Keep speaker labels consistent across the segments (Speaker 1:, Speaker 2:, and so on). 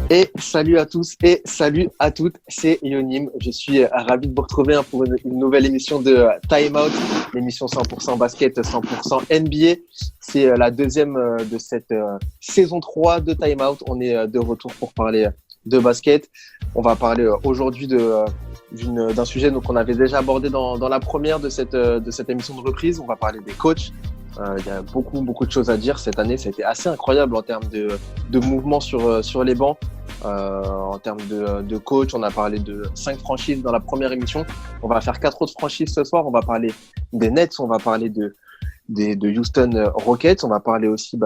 Speaker 1: Et salut à tous et salut à toutes, c'est Yonim. Je suis ravi de vous retrouver pour une nouvelle émission de Time Out, l'émission 100% basket, 100% NBA. C'est la deuxième de cette saison 3 de Time Out. On est de retour pour parler de basket. On va parler aujourd'hui d'un sujet qu'on avait déjà abordé dans la première de cette émission de reprise. On va parler des coachs. Il y a beaucoup de choses à dire cette année. Ça a été assez incroyable en termes de mouvement sur les bancs. En termes de coach, on a parlé de 5 franchises dans la première émission. On va faire 4 autres franchises ce soir. On va parler des Nets, on va parler de Houston Rockets, on va parler aussi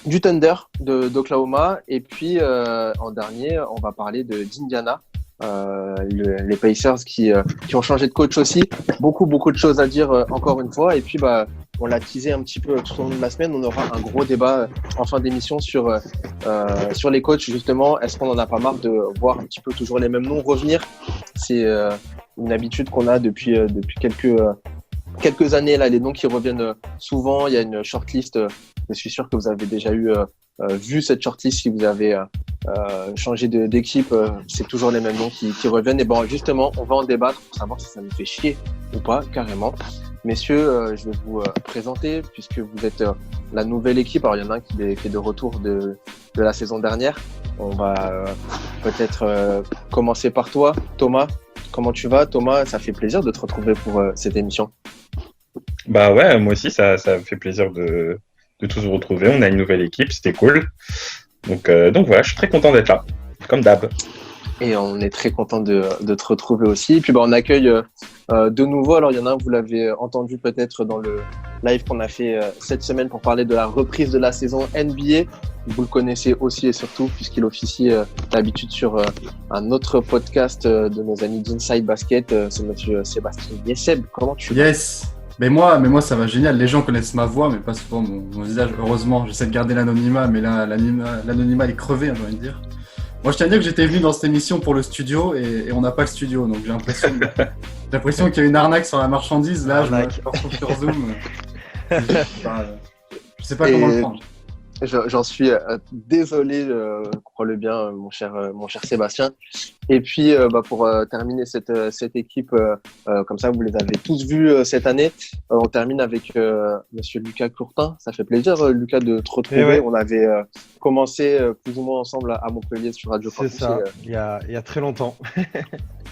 Speaker 1: du Thunder d'Oklahoma. Et puis en dernier, on va parler d'Indiana. Les Pacers qui ont changé de coach aussi. Beaucoup de choses à dire encore une fois. Et puis on l'a teasé un petit peu tout au long de la semaine. On aura un gros débat en fin d'émission sur les coachs justement. Est-ce qu'on en a pas marre de voir un petit peu toujours les mêmes noms revenir? C'est une habitude qu'on a depuis quelques années là, les noms qui reviennent souvent. Il y a une shortlist. Je suis sûr que vous avez déjà vu cette shortlist si vous avez changé d'équipe. C'est toujours les mêmes noms qui reviennent. Et bon, justement, on va en débattre pour savoir si ça nous fait chier ou pas, carrément. Messieurs, je vais vous présenter puisque vous êtes la nouvelle équipe. Alors, il y en a un qui est de retour de la saison dernière. On va peut-être commencer par toi, Thomas. Comment tu vas, Thomas? Ça fait plaisir de te retrouver pour cette émission.
Speaker 2: Bah ouais, moi aussi, ça me fait plaisir de tous vous retrouver. On a une nouvelle équipe, c'était cool. Donc voilà, je suis très content d'être là, comme d'hab.
Speaker 1: Et on est très content de te retrouver aussi. Et puis on accueille de nouveau. Alors il y en a un, vous l'avez entendu peut-être dans le live qu'on a fait cette semaine pour parler de la reprise de la saison NBA. Vous le connaissez aussi et surtout puisqu'il officie d'habitude sur un autre podcast de nos amis d'Inside Basket. C'est monsieur Sébastien Yesseb. Comment tu vas?
Speaker 3: Yes. Mais moi, ça va génial. Les gens connaissent ma voix, mais pas souvent mon visage. Heureusement, j'essaie de garder l'anonymat, mais là, l'anonymat est crevé, j'ai envie de dire. Moi, je tiens à dire que j'étais venu dans cette émission pour le studio et on n'a pas le studio, donc j'ai l'impression qu'il y a une arnaque sur la marchandise. Là, je me retrouve sur Zoom. Je sais pas comment le prendre.
Speaker 1: J'en suis désolé, crois-le bien, mon cher Sébastien. Et puis, pour terminer cette équipe, comme ça, vous les avez tous vus cette année. On termine avec Monsieur Lucas Courtin. Ça fait plaisir, Lucas, de te retrouver.
Speaker 4: Ouais.
Speaker 1: On avait commencé plus ou moins ensemble à Montpellier sur Radio Campus.
Speaker 4: C'est ça, il y a très longtemps.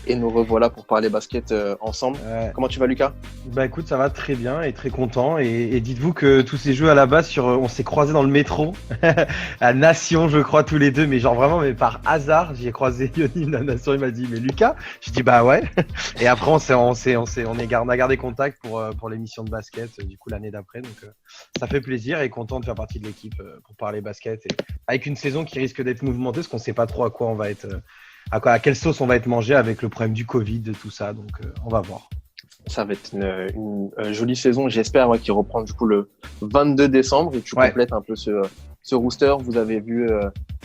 Speaker 1: Et nous revoilà pour parler basket ensemble.
Speaker 4: Ouais.
Speaker 1: Comment tu vas, Lucas?
Speaker 4: Bah écoute, ça va très bien et très content. Et dites-vous que tous ces jeux à la base, on s'est croisés dans le métro, à Nation, je crois, tous les deux. Mais genre vraiment, mais par hasard, j'ai croisé Yonim à Nation. Il m'a dit, mais Lucas? Je dis, bah ouais. Et après, on a gardé contact pour l'émission de basket, du coup, l'année d'après. Donc, ça fait plaisir et content de faire partie de l'équipe pour parler basket. Et avec une saison qui risque d'être mouvementée, parce qu'on sait pas trop à quoi on va être. À quelle sauce on va être mangé avec le problème du Covid, de tout ça. Donc, on va voir.
Speaker 1: Ça va être une jolie saison, j'espère, qui reprend du coup le 22 décembre. Et tu complètes un peu ce rooster. Vous avez vu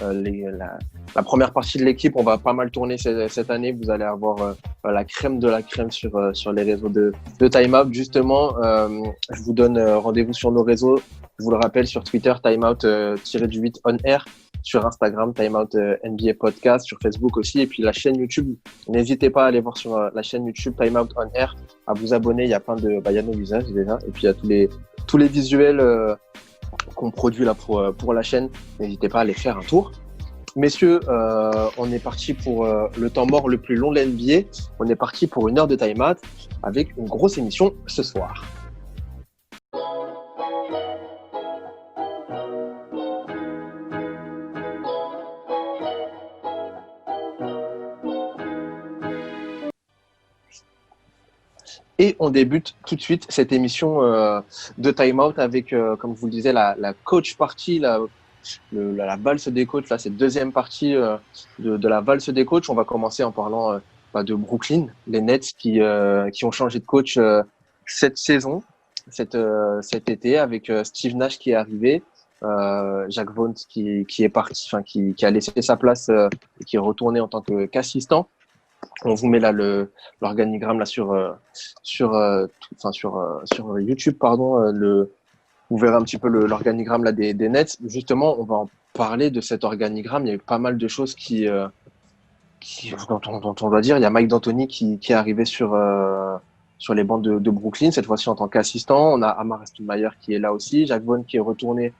Speaker 1: la première partie de l'équipe. On va pas mal tourner cette année. Vous allez avoir la crème de la crème sur les réseaux de Time Out. Justement, je vous donne rendez-vous sur nos réseaux. Je vous le rappelle, sur Twitter, Timeout-8 on air. Sur Instagram, Timeout NBA Podcast, sur Facebook aussi, et puis la chaîne YouTube. N'hésitez pas à aller voir sur la chaîne YouTube Timeout on Air, à vous abonner. Il y a plein de, il y a nos visages déjà, et puis il y a tous les visuels qu'on produit là pour la chaîne. N'hésitez pas à aller faire un tour. Messieurs, on est parti pour le temps mort le plus long de l'NBA. On est parti pour 1 heure de Timeout avec une grosse émission ce soir. Et on débute tout de suite cette émission de Time Out avec, comme je vous le disais, la coach party, la valse des coachs. Là, c'est deuxième partie de la valse des coachs. On va commencer en parlant de Brooklyn, les Nets qui ont changé de coach cette saison, cet été, avec Steve Nash qui est arrivé, Jacques Vaughn qui est parti, qui a laissé sa place et qui est retourné en tant qu'assistant. On vous met là l'organigramme là sur YouTube, pardon. Vous verrez un petit peu l'organigramme là des Nets. Justement, on va parler de cet organigramme, il y a eu pas mal de choses dont on doit dire. Il y a Mike D'Antoni qui est arrivé sur les bancs de Brooklyn, cette fois-ci en tant qu'assistant. On a Amar Stoudemire qui est là aussi. Jacques Vaughn qui est retourné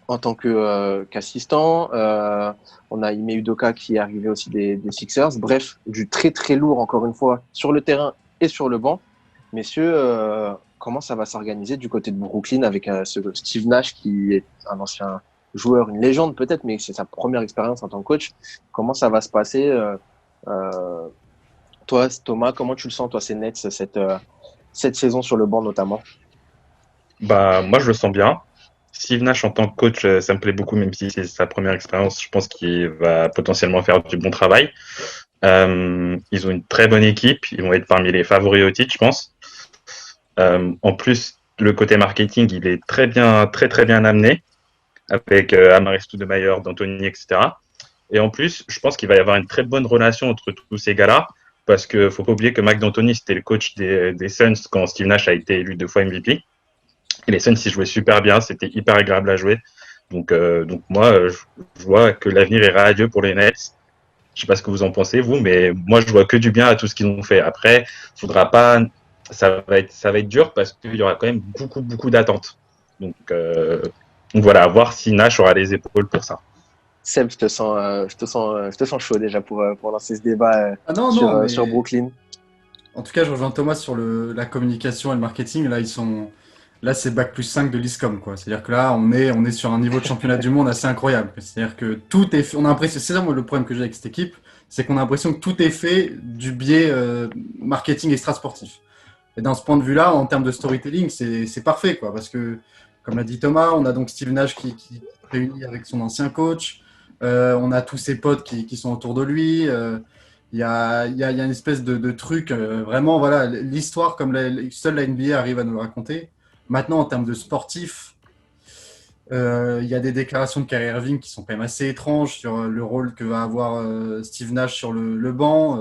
Speaker 1: en tant qu'assistant. On a Ime Udoka qui est arrivé aussi des Sixers. Bref, du très très lourd, encore une fois, sur le terrain et sur le banc. Messieurs, comment ça va s'organiser du côté de Brooklyn avec ce Steve Nash qui est un ancien joueur, une légende peut-être, mais c'est sa première expérience en tant que coach. Comment ça va se passer toi, Thomas, comment tu le sens, toi, ces Nets, cette saison sur le banc notamment?
Speaker 2: Bah, moi, je le sens bien. Steve Nash en tant que coach, ça me plaît beaucoup, même si c'est sa première expérience. Je pense qu'il va potentiellement faire du bon travail. Ils ont une très bonne équipe. Ils vont être parmi les favoris au titre, je pense. En plus, le côté marketing, il est très très bien amené avec Amar Stoudemire, D'Antoni, etc. Et en plus, je pense qu'il va y avoir une très bonne relation entre tous ces gars-là, parce que faut pas oublier que Mike D'Antoni, c'était le coach des Suns quand Steve Nash a été élu 2 fois MVP. Et les Suns, ils jouaient super bien, c'était hyper agréable à jouer. Donc moi, je vois que l'avenir est radieux pour les Nets. Je sais pas ce que vous en pensez, vous, mais moi, je vois que du bien à tout ce qu'ils ont fait. Après, faudra pas, ça va être dur parce qu'il y aura quand même beaucoup d'attentes. Donc voilà, à voir si Nash aura les épaules pour ça.
Speaker 1: Seb, je te sens chaud déjà pour lancer ce débat
Speaker 3: Ah non, mais
Speaker 1: sur Brooklyn.
Speaker 3: en tout cas, je rejoins Thomas sur la communication et le marketing. Là, c'est bac+5 de l'ISCOM, quoi. C'est-à-dire que là, on est sur un niveau de championnat du monde assez incroyable. C'est-à-dire que tout est fait, on a l'impression, c'est ça, moi, le problème que j'ai avec cette équipe, c'est qu'on a l'impression que tout est fait du biais marketing extra-sportif. Et dans ce point de vue-là, en termes de storytelling, c'est parfait, quoi. Parce que, comme l'a dit Thomas, on a donc Steve Nash qui réunit avec son ancien coach. On a tous ses potes qui sont autour de lui. Il y a une espèce de truc, vraiment, voilà, l'histoire comme seule la NBA arrive à nous le raconter. Maintenant, en termes de sportif, il y a des déclarations de Kyrie Irving qui sont quand même assez étranges sur le rôle que va avoir Steve Nash sur le banc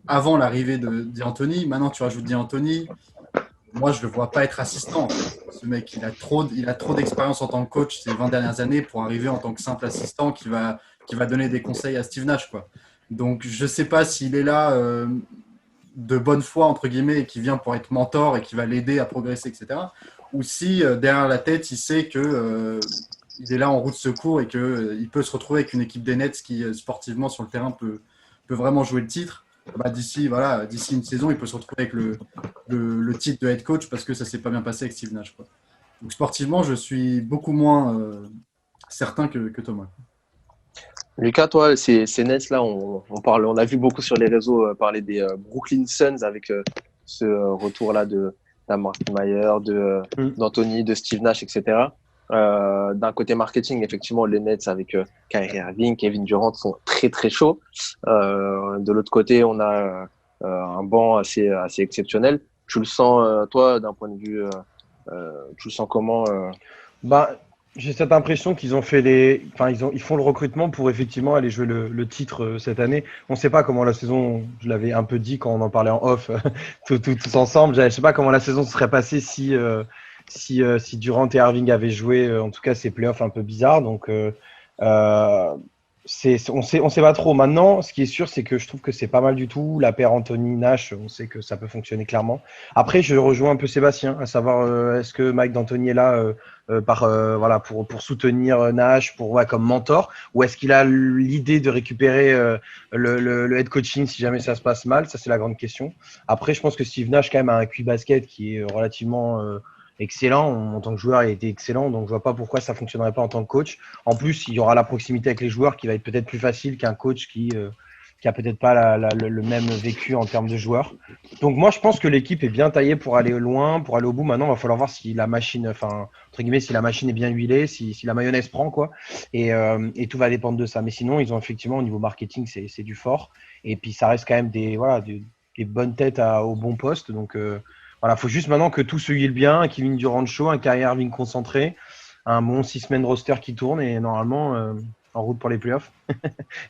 Speaker 3: avant l'arrivée d'Anthony. Maintenant, tu rajoutes d'Anthony. Moi, je ne le vois pas être assistant. En fait. Ce mec, il a trop d'expérience en tant que coach ces 20 dernières années pour arriver en tant que simple assistant qui va donner des conseils à Steve Nash, quoi. Donc, je ne sais pas s'il est là de bonne foi, entre guillemets, et qui vient pour être mentor et qui va l'aider à progresser, etc. Ou si, derrière la tête, il sait que il est là en roue de secours et qu'il peut se retrouver avec une équipe des Nets qui, sportivement, sur le terrain, peut vraiment jouer le titre. Bah, d'ici une saison, il peut se retrouver avec le titre de head coach parce que ça s'est pas bien passé avec Steve Nash, quoi. Donc sportivement, je suis beaucoup moins certain que Thomas.
Speaker 1: Lucas, toi, ces Nets là, on a vu beaucoup sur les réseaux parler des Brooklyn Suns avec ce retour là de Amar Stoudemire, d'Anthony, de Steve Nash, etc. D'un côté marketing, effectivement, les Nets avec Kyrie Irving, Kevin Durant sont très très chauds. De l'autre côté, on a un banc assez exceptionnel. Tu le sens, toi, d'un point de vue, tu le sens comment
Speaker 4: Bah, j'ai cette impression qu'ils ont fait ils font le recrutement pour effectivement aller jouer le titre cette année. On ne sait pas comment la saison, je l'avais un peu dit quand on en parlait en off, tous ensemble. Je ne sais pas comment la saison se serait passée si Durant et Irving avaient joué, en tout cas ces playoffs un peu bizarres. Donc, on sait pas trop. Maintenant, ce qui est sûr, c'est que je trouve que c'est pas mal du tout. La paire Anthony-Nash, on sait que ça peut fonctionner clairement. Après, je rejoins un peu Sébastien, à savoir est-ce que Mike D'Antoni est là pour soutenir Nash, comme mentor, ou est-ce qu'il a l'idée de récupérer le head coaching si jamais ça se passe mal? Ça, c'est la grande question. Après, je pense que Steve Nash, quand même, a un QI basket qui est relativement excellent. En tant que joueur, il a été excellent, donc je vois pas pourquoi ça fonctionnerait pas en tant que coach. En plus, il y aura la proximité avec les joueurs qui va être peut-être plus facile qu'un coach qui a peut-être pas le même vécu en termes de joueurs. Donc moi, je pense que l'équipe est bien taillée pour aller loin, pour aller au bout. Maintenant, il va falloir voir si la machine, entre guillemets, si la machine est bien huilée, si la mayonnaise prend, quoi. Et tout va dépendre de ça. Mais sinon, ils ont effectivement, au niveau marketing, c'est du fort. Et puis, ça reste quand même des bonnes têtes au bon poste. Donc, voilà, faut juste maintenant que tout se huile bien, un Kevin Durant chaud, un Kyrie Irving concentré, un bon 6 semaines roster qui tourne et normalement en route pour les playoffs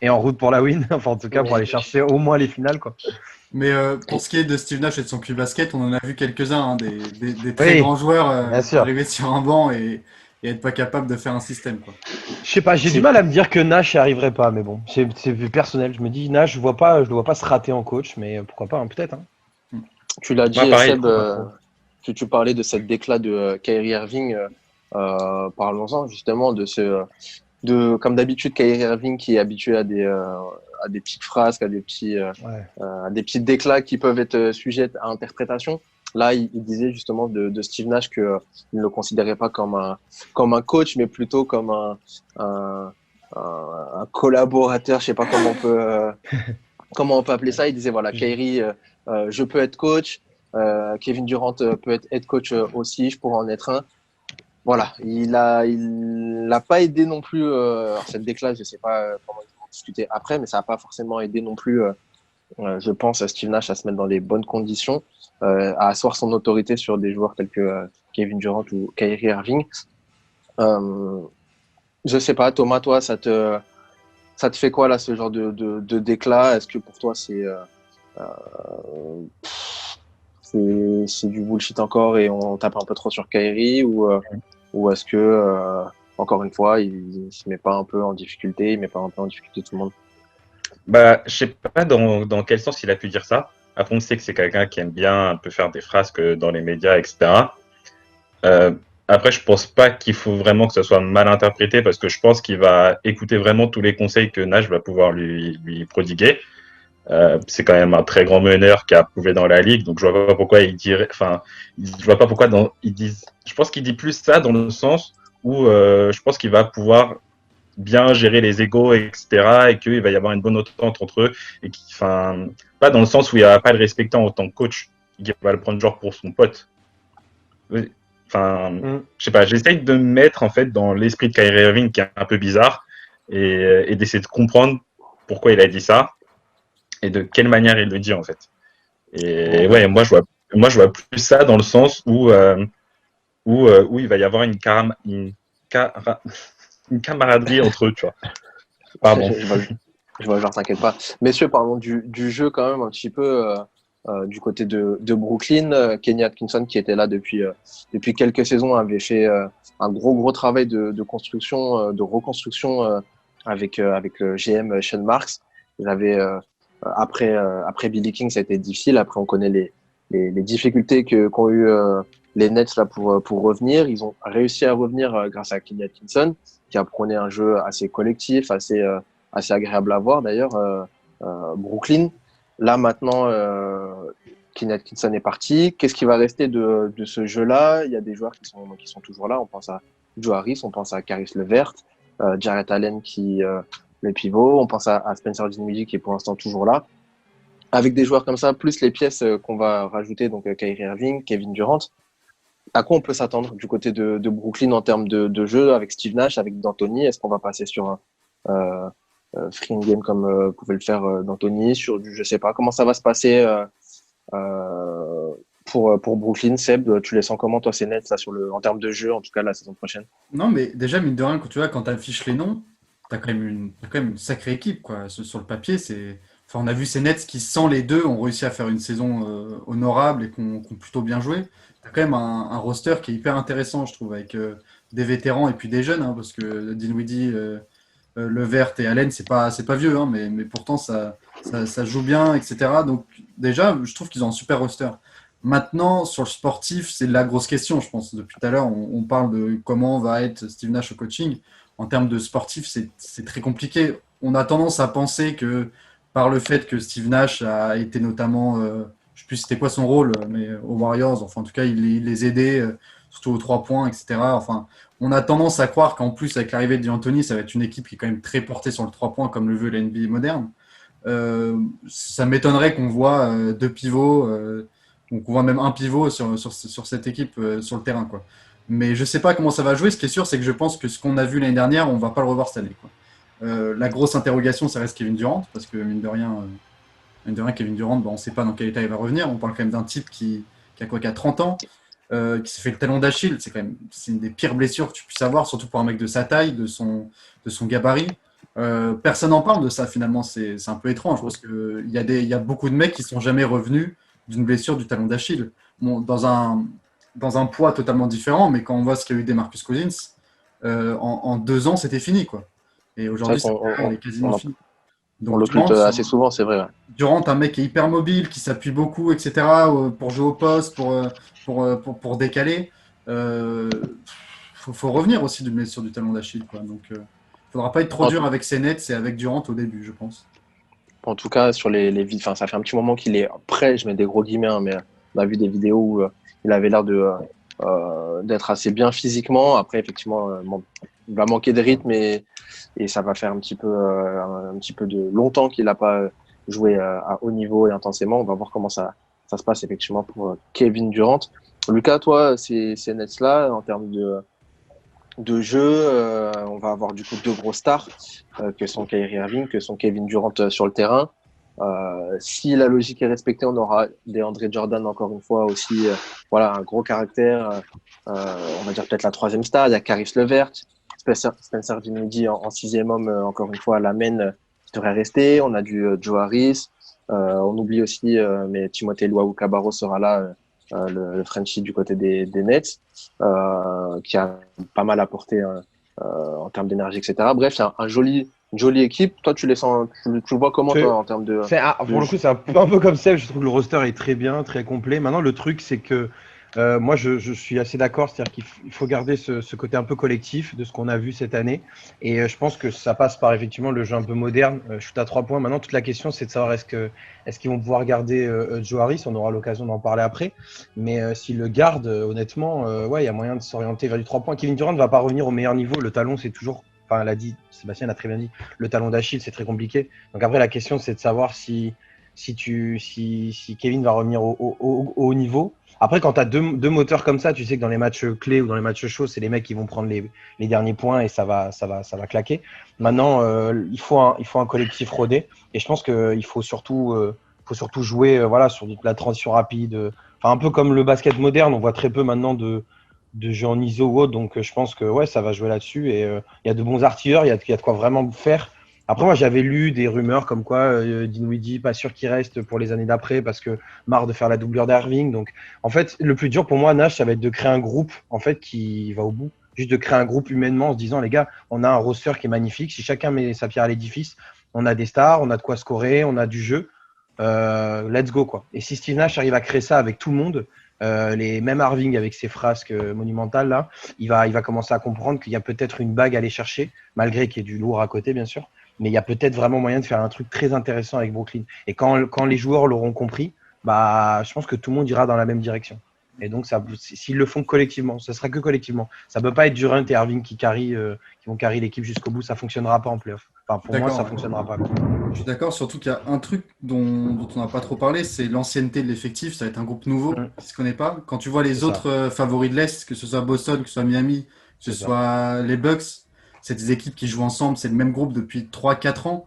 Speaker 4: et en route pour la win, enfin en tout cas pour aller chercher au moins les finales, quoi.
Speaker 3: Mais pour ce qui est de Steve Nash et de son QI basket, on en a vu quelques-uns, hein, des très grands joueurs arriver sur un banc et et être pas capable de faire un système, quoi.
Speaker 4: Je sais pas, j'ai du mal à me dire que Nash n'y arriverait pas, mais bon, c'est personnel. Je me dis, Nash, je le vois pas se rater en coach, mais pourquoi pas, hein, peut-être. Hein.
Speaker 1: Tu l'as
Speaker 2: Moi,
Speaker 1: dit,
Speaker 2: pareil.
Speaker 1: Seb, tu parlais de cette déclat de Kyrie Irving. Parlons-en justement comme d'habitude, Kyrie Irving qui est habitué à des petites phrases,
Speaker 4: Ouais.
Speaker 1: à des petites déclats qui peuvent être sujettes à interprétation. Là, il disait justement de Steve Nash qu'il ne le considérait pas comme un coach, mais plutôt comme un collaborateur. Je sais pas comment on peut appeler ça. Il disait voilà, Kyrie, je peux être coach. Kevin Durant peut être head coach aussi. Je pourrais en être un. Voilà, il l'a pas aidé non plus. Alors cette déclat, je sais pas comment ils vont discuter après, mais ça n'a pas forcément aidé non plus. Je pense à Steve Nash à se mettre dans les bonnes conditions, à asseoir son autorité sur des joueurs tels que Kevin Durant ou Kyrie Irving. Je sais pas, Thomas, toi, ça te fait quoi là, ce genre de déclat? Est-ce que pour toi c'est du bullshit encore et on tape un peu trop sur Kyrie ou est-ce que encore une fois il se met pas un peu en difficulté, il met pas un peu en difficulté tout le monde?
Speaker 2: Bah, je sais pas dans quel sens il a pu dire ça. Après, on sait que c'est quelqu'un qui aime bien un peu faire des frasques dans les médias, etc. Euh, Après, je pense pas qu'il faut vraiment que ça soit mal interprété parce que je pense qu'il va écouter vraiment tous les conseils que Nash va pouvoir lui prodiguer. C'est quand même un très grand meneur qui a prouvé dans la ligue, donc je vois pas pourquoi il dirait, enfin, je vois pas pourquoi ils disent. Je pense qu'il dit plus ça dans le sens où je pense qu'il va pouvoir bien gérer les égos, etc., et qu'il va y avoir une bonne entente entre eux, et enfin, pas dans le sens où il va pas le respecter en tant que coach, il va le prendre genre pour son pote. Enfin, je sais pas, j'essaye de me mettre en fait dans l'esprit de Kyrie Irving qui est un peu bizarre et d'essayer de comprendre pourquoi il a dit ça et de quelle manière il le dit en fait. Et ouais, moi je vois plus ça dans le sens où il va y avoir une camaraderie entre eux, tu vois. Pardon.
Speaker 1: Je vois, genre, t'inquiète pas. Messieurs, parlons du jeu quand même un petit peu du côté de Brooklyn. Kenny Atkinson, qui était là depuis quelques saisons, avait fait un gros travail de construction, de reconstruction avec le GM Sean Marks. Ils avaient, après Billy King, ça a été difficile. Après, on connaît les difficultés qu'ont eu les Nets là pour revenir. Ils ont réussi à revenir grâce à Kenny Atkinson, qui apprenait un jeu assez collectif, assez agréable à voir d'ailleurs. Brooklyn, là maintenant, Kenny Atkinson est parti. Qu'est-ce qui va rester de ce jeu-là? Il y a des joueurs qui sont toujours là. On pense à Joe Harris, on pense à Caris LeVert, Jarrett Allen le pivot, on pense à Spencer Dinwiddie qui est pour l'instant toujours là. Avec des joueurs comme ça, plus les pièces qu'on va rajouter, donc Kyrie Irving, Kevin Durant, à quoi on peut s'attendre du côté de Brooklyn en termes de jeu avec Steve Nash, avec D'Antoni? Est-ce qu'on va passer sur un free and game comme pouvait le faire D'Antoni, sur je sais pas comment ça va se passer pour Brooklyn? Seb, tu les sens comment toi, ces Nets là, en termes de jeu, en tout cas la saison prochaine?
Speaker 3: Non, mais déjà, mine de rien, quand tu affiches les noms, t'as quand même une sacrée équipe, quoi. Sur le papier, enfin, on a vu ces Nets qui, sans les deux, ont réussi à faire une saison honorable et qui ont plutôt bien joué. T'as quand même un roster qui est hyper intéressant, je trouve, avec des vétérans et puis des jeunes, hein, parce que Dinwiddie, Levert et Allen, c'est pas vieux, hein, mais pourtant ça joue bien, etc. Donc déjà, je trouve qu'ils ont un super roster. Maintenant, sur le sportif, c'est la grosse question, je pense. Depuis tout à l'heure, on parle de comment va être Steve Nash au coaching. En termes de sportif, c'est très compliqué. On a tendance à penser que par le fait que Steve Nash a été notamment, je ne sais plus c'était quoi son rôle, mais aux Warriors, enfin en tout cas il les aidait, surtout aux 3 points, etc. Enfin, on a tendance à croire qu'en plus avec l'arrivée de D'Antoni, ça va être une équipe qui est quand même très portée sur le 3 points comme le veut la NBA moderne. Ça m'étonnerait qu'on voit 2 pivots, donc on voit même un pivot sur cette équipe sur le terrain, quoi. Mais je sais pas comment ça va jouer. Ce qui est sûr, c'est que je pense que ce qu'on a vu l'année dernière, on va pas le revoir cette année, quoi. La grosse interrogation, ça reste Kevin Durant, parce que mine de rien, Kevin Durant, on ne sait pas dans quel état il va revenir. On parle quand même d'un type qui a 30 ans, qui s'est fait le talon d'Achille. C'est une des pires blessures que tu puisses avoir, surtout pour un mec de sa taille, de son gabarit. Personne n'en parle de ça finalement. C'est un peu étrange parce qu'il y a beaucoup de mecs qui sont jamais revenus d'une blessure du talon d'Achille. Bon, dans un poids totalement différent, mais quand on voit ce qu'il y a eu des Marcus Cousins, en 2 ans, c'était fini, quoi. Et aujourd'hui,
Speaker 1: C'est vrai
Speaker 3: on est quasiment fini.
Speaker 1: on
Speaker 3: Donc,
Speaker 1: l'occulte assez souvent, c'est vrai. Ouais.
Speaker 3: Durant, un mec qui est hyper mobile, qui s'appuie beaucoup, etc., pour jouer au poste, pour décaler. Faut revenir aussi d'une blessure du talon d'Achille, quoi. Donc, faudra pas être trop
Speaker 1: En
Speaker 3: dur
Speaker 1: tout,
Speaker 3: avec ses nets et avec Durant au début, je pense.
Speaker 1: en tout cas, sur enfin, ça fait un petit moment qu'il est prêt, je mets des gros guillemets, hein, mais on a vu des vidéos où il avait l'air d'être assez bien physiquement. Après, effectivement, bon, il va manquer de rythme et ça va faire un petit peu de longtemps qu'il n'a pas joué à haut niveau et intensément. On va voir comment ça se passe effectivement pour Kevin Durant. Lucas, toi, ces Nets-là, en termes de jeu, on va avoir du coup 2 gros stars que sont Kyrie Irving, que sont Kevin Durant sur le terrain. Si la logique est respectée, on aura des André Jordan encore une fois aussi, voilà, un gros caractère. On va dire peut-être la 3e star. Il y a Caris LeVert, Spencer Dinwiddie en 6e homme, encore une fois, la main qui devrait rester. On a du Joe Harris. On oublie aussi, mais Timothée Luwawu-Cabarrot sera là, le Frenchie du côté des Nets, qui a pas mal apporté en termes d'énergie, etc. Bref, c'est une jolie équipe. Toi, tu le vois comment, toi, en termes de.
Speaker 4: Pour le coup, c'est un peu comme Seb. Je trouve que le roster est très bien, très complet. Maintenant, le truc, c'est que moi, je suis assez d'accord. C'est-à-dire qu'il faut garder ce côté un peu collectif de ce qu'on a vu cette année. Et je pense que ça passe par effectivement le jeu un peu moderne, shoot à 3 points. Maintenant, toute la question, c'est de savoir est-ce qu'ils vont pouvoir garder Joe Harris. On aura l'occasion d'en parler après. Mais s'ils le gardent, honnêtement, ouais, il y a moyen de s'orienter vers du 3 points. Kevin Durant ne va pas revenir au meilleur niveau. Le talon, c'est toujours. Enfin, elle a dit, Sébastien l'a très bien dit, le talon d'Achille, c'est très compliqué. Donc après, la question, c'est de savoir si Kevin va revenir au haut niveau. Après, quand tu as deux moteurs comme ça, tu sais que dans les matchs clés ou dans les matchs chauds, c'est les mecs qui vont prendre les derniers points et ça va claquer. Maintenant, il faut un collectif rodé. Et je pense qu'il faut surtout jouer voilà, sur la transition rapide. Enfin, un peu comme le basket moderne, on voit très peu maintenant de jeux en ISO ou autre. Donc, je pense que ouais, ça va jouer là-dessus. Et il y a de bons artilleurs, il y a de quoi vraiment faire. Après, moi, j'avais lu des rumeurs comme quoi Dinwiddie, pas sûr qu'il reste pour les années d'après parce que marre de faire la doublure d'Irving. Donc, en fait, le plus dur pour moi, Nash, ça va être de créer un groupe en fait qui va au bout. Juste de créer un groupe humainement en se disant, les gars, on a un roster qui est magnifique. Si chacun met sa pierre à l'édifice, on a des stars, on a de quoi scorer, on a du jeu. Let's go, quoi. Et si Steve Nash arrive à créer ça avec tout le monde, même Irving avec ses frasques monumentales là, il va commencer à comprendre qu'il y a peut-être une bague à aller chercher, malgré qu'il y ait du lourd à côté, bien sûr. Mais il y a peut-être vraiment moyen de faire un truc très intéressant avec Brooklyn. Et quand les joueurs l'auront compris, bah, je pense que tout le monde ira dans la même direction. Et donc, s'ils le font collectivement, ce sera que collectivement. Ça ne peut pas être Durant et Irving qui vont carry l'équipe jusqu'au bout. Ça ne fonctionnera pas en playoff. Enfin, pour moi, ça ne fonctionnera pas.
Speaker 3: Je suis d'accord, surtout qu'il y a un truc dont on n'a pas trop parlé, c'est l'ancienneté de l'effectif. Ça va être un groupe nouveau qui ne se connaît pas. Quand tu vois les autres favoris de l'Est, que ce soit Boston, que ce soit Miami, que ce soit les Bucks, c'est des équipes qui jouent ensemble, c'est le même groupe depuis 3-4 ans,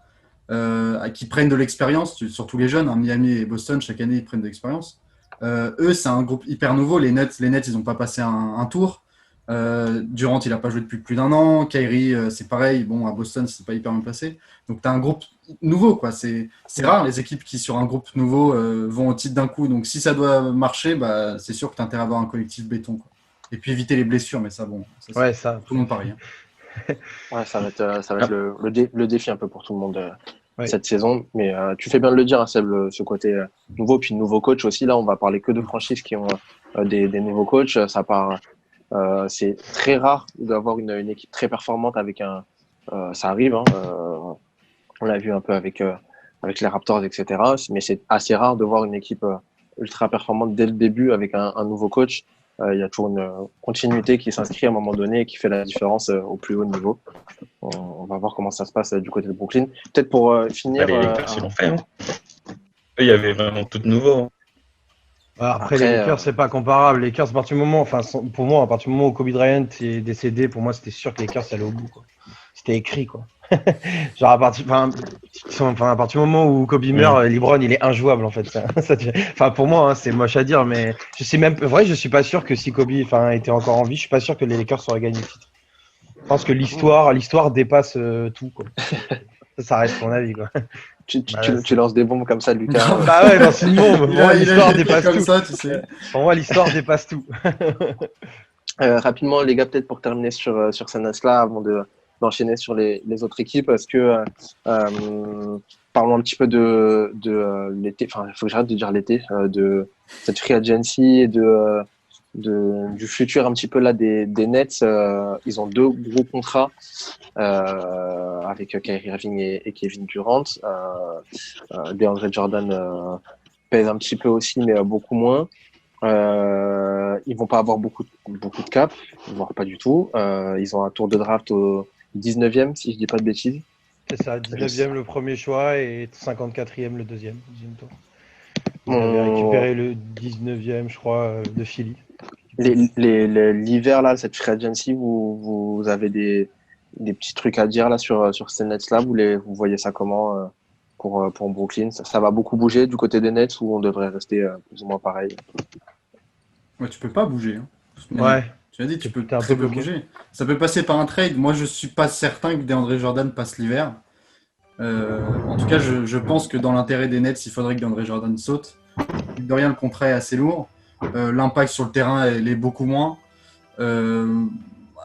Speaker 3: qui prennent de l'expérience, surtout les jeunes, hein, Miami et Boston, chaque année, ils prennent de l'expérience. Eux, c'est un groupe hyper nouveau. Les Nets, ils n'ont pas passé un tour. Durant, il n'a pas joué depuis plus d'1 an. Kyrie, c'est pareil. Bon, à Boston, c'est pas hyper bien passé. Donc, tu as un groupe nouveau, quoi. C'est rare, les équipes qui, sur un groupe nouveau, vont au titre d'un coup. Donc, si ça doit marcher, bah, c'est sûr que tu as intérêt à avoir un collectif béton, quoi. Et puis, éviter les blessures, mais ça, bon, ça tout le monde parie. Hein.
Speaker 1: Ouais, ça va être le défi un peu pour tout le monde cette saison. Mais tu fais bien de le dire, hein, Seb, ce côté nouveau, puis nouveau coach aussi. Là, on va parler que de franchises qui ont des nouveaux coachs. Ça part. C'est très rare d'avoir une équipe très performante avec ça arrive, hein, on l'a vu un peu avec les Raptors, etc. Mais c'est assez rare de voir une équipe ultra performante dès le début avec un nouveau coach. Il y a toujours une continuité qui s'inscrit à un moment donné et qui fait la différence au plus haut niveau. On va voir comment ça se passe du côté de Brooklyn. Peut-être pour finir.
Speaker 2: Les Lakers, ils l'ont fait. Hein. Il y avait vraiment tout de nouveau. Hein.
Speaker 4: Après, les Lakers, c'est pas comparable. Les Lakers, pour moi, à partir du moment où Kobe Bryant est décédé, pour moi, c'était sûr que les Lakers allaient au bout, quoi. C'était écrit, quoi. Genre, à partir du moment où Kobe meurt, LeBron, il est injouable, en fait. Pour moi, hein, c'est moche à dire, mais je sais même, vrai, je suis pas sûr que si Kobe, était encore en vie, je suis pas sûr que les Lakers auraient gagné le titre. Je pense que l'histoire dépasse tout, quoi. Ça reste mon avis, quoi.
Speaker 1: Tu lances des bombes comme ça, Lucas.
Speaker 4: Bah ouais, lance une bombe. Pour moi, l'histoire dépasse tout.
Speaker 3: Ça, tu sais.
Speaker 4: Pour moi, l'histoire dépasse tout.
Speaker 1: Rapidement, les gars, peut-être pour terminer sur ces Nets-là, avant d'enchaîner sur les autres équipes, parce que parlons un petit peu de l'été, enfin, il faut que j'arrête de dire l'été, de cette free agency et du futur un petit peu là des Nets. Ils ont 2 gros contrats avec Kyrie Irving et Kevin Durant. DeAndre Jordan pèse un petit peu aussi, mais beaucoup moins. Ils vont pas avoir beaucoup de cap, voire pas du tout. Ils ont un tour de draft au 19e, si je dis pas de bêtises.
Speaker 4: C'est ça, 19e le premier choix et 54e le deuxième tour. Ils
Speaker 1: Mon-
Speaker 4: avaient récupéré le 19e, je crois, de Philly.
Speaker 1: L'hiver, là, cette free agency, vous avez des petits trucs à dire là sur ces Nets-là. Vous voyez ça comment pour Brooklyn? Ça va beaucoup bouger du côté des Nets ou on devrait rester plus ou moins pareil?
Speaker 3: Ouais, tu peux pas bouger. Hein. De toute manière.
Speaker 4: Ouais,
Speaker 3: Tu as dit, tu peux
Speaker 4: t'es un
Speaker 3: très
Speaker 4: peu
Speaker 3: peu
Speaker 4: bloqué.
Speaker 3: bouger. Ça peut passer par un trade. Moi, je suis pas certain que DeAndre Jordan passe l'hiver. En tout cas, je pense que dans l'intérêt des Nets, il faudrait que DeAndre Jordan saute. Mine de rien, le contrat est assez lourd. L'impact sur le terrain, il est beaucoup moins. Euh,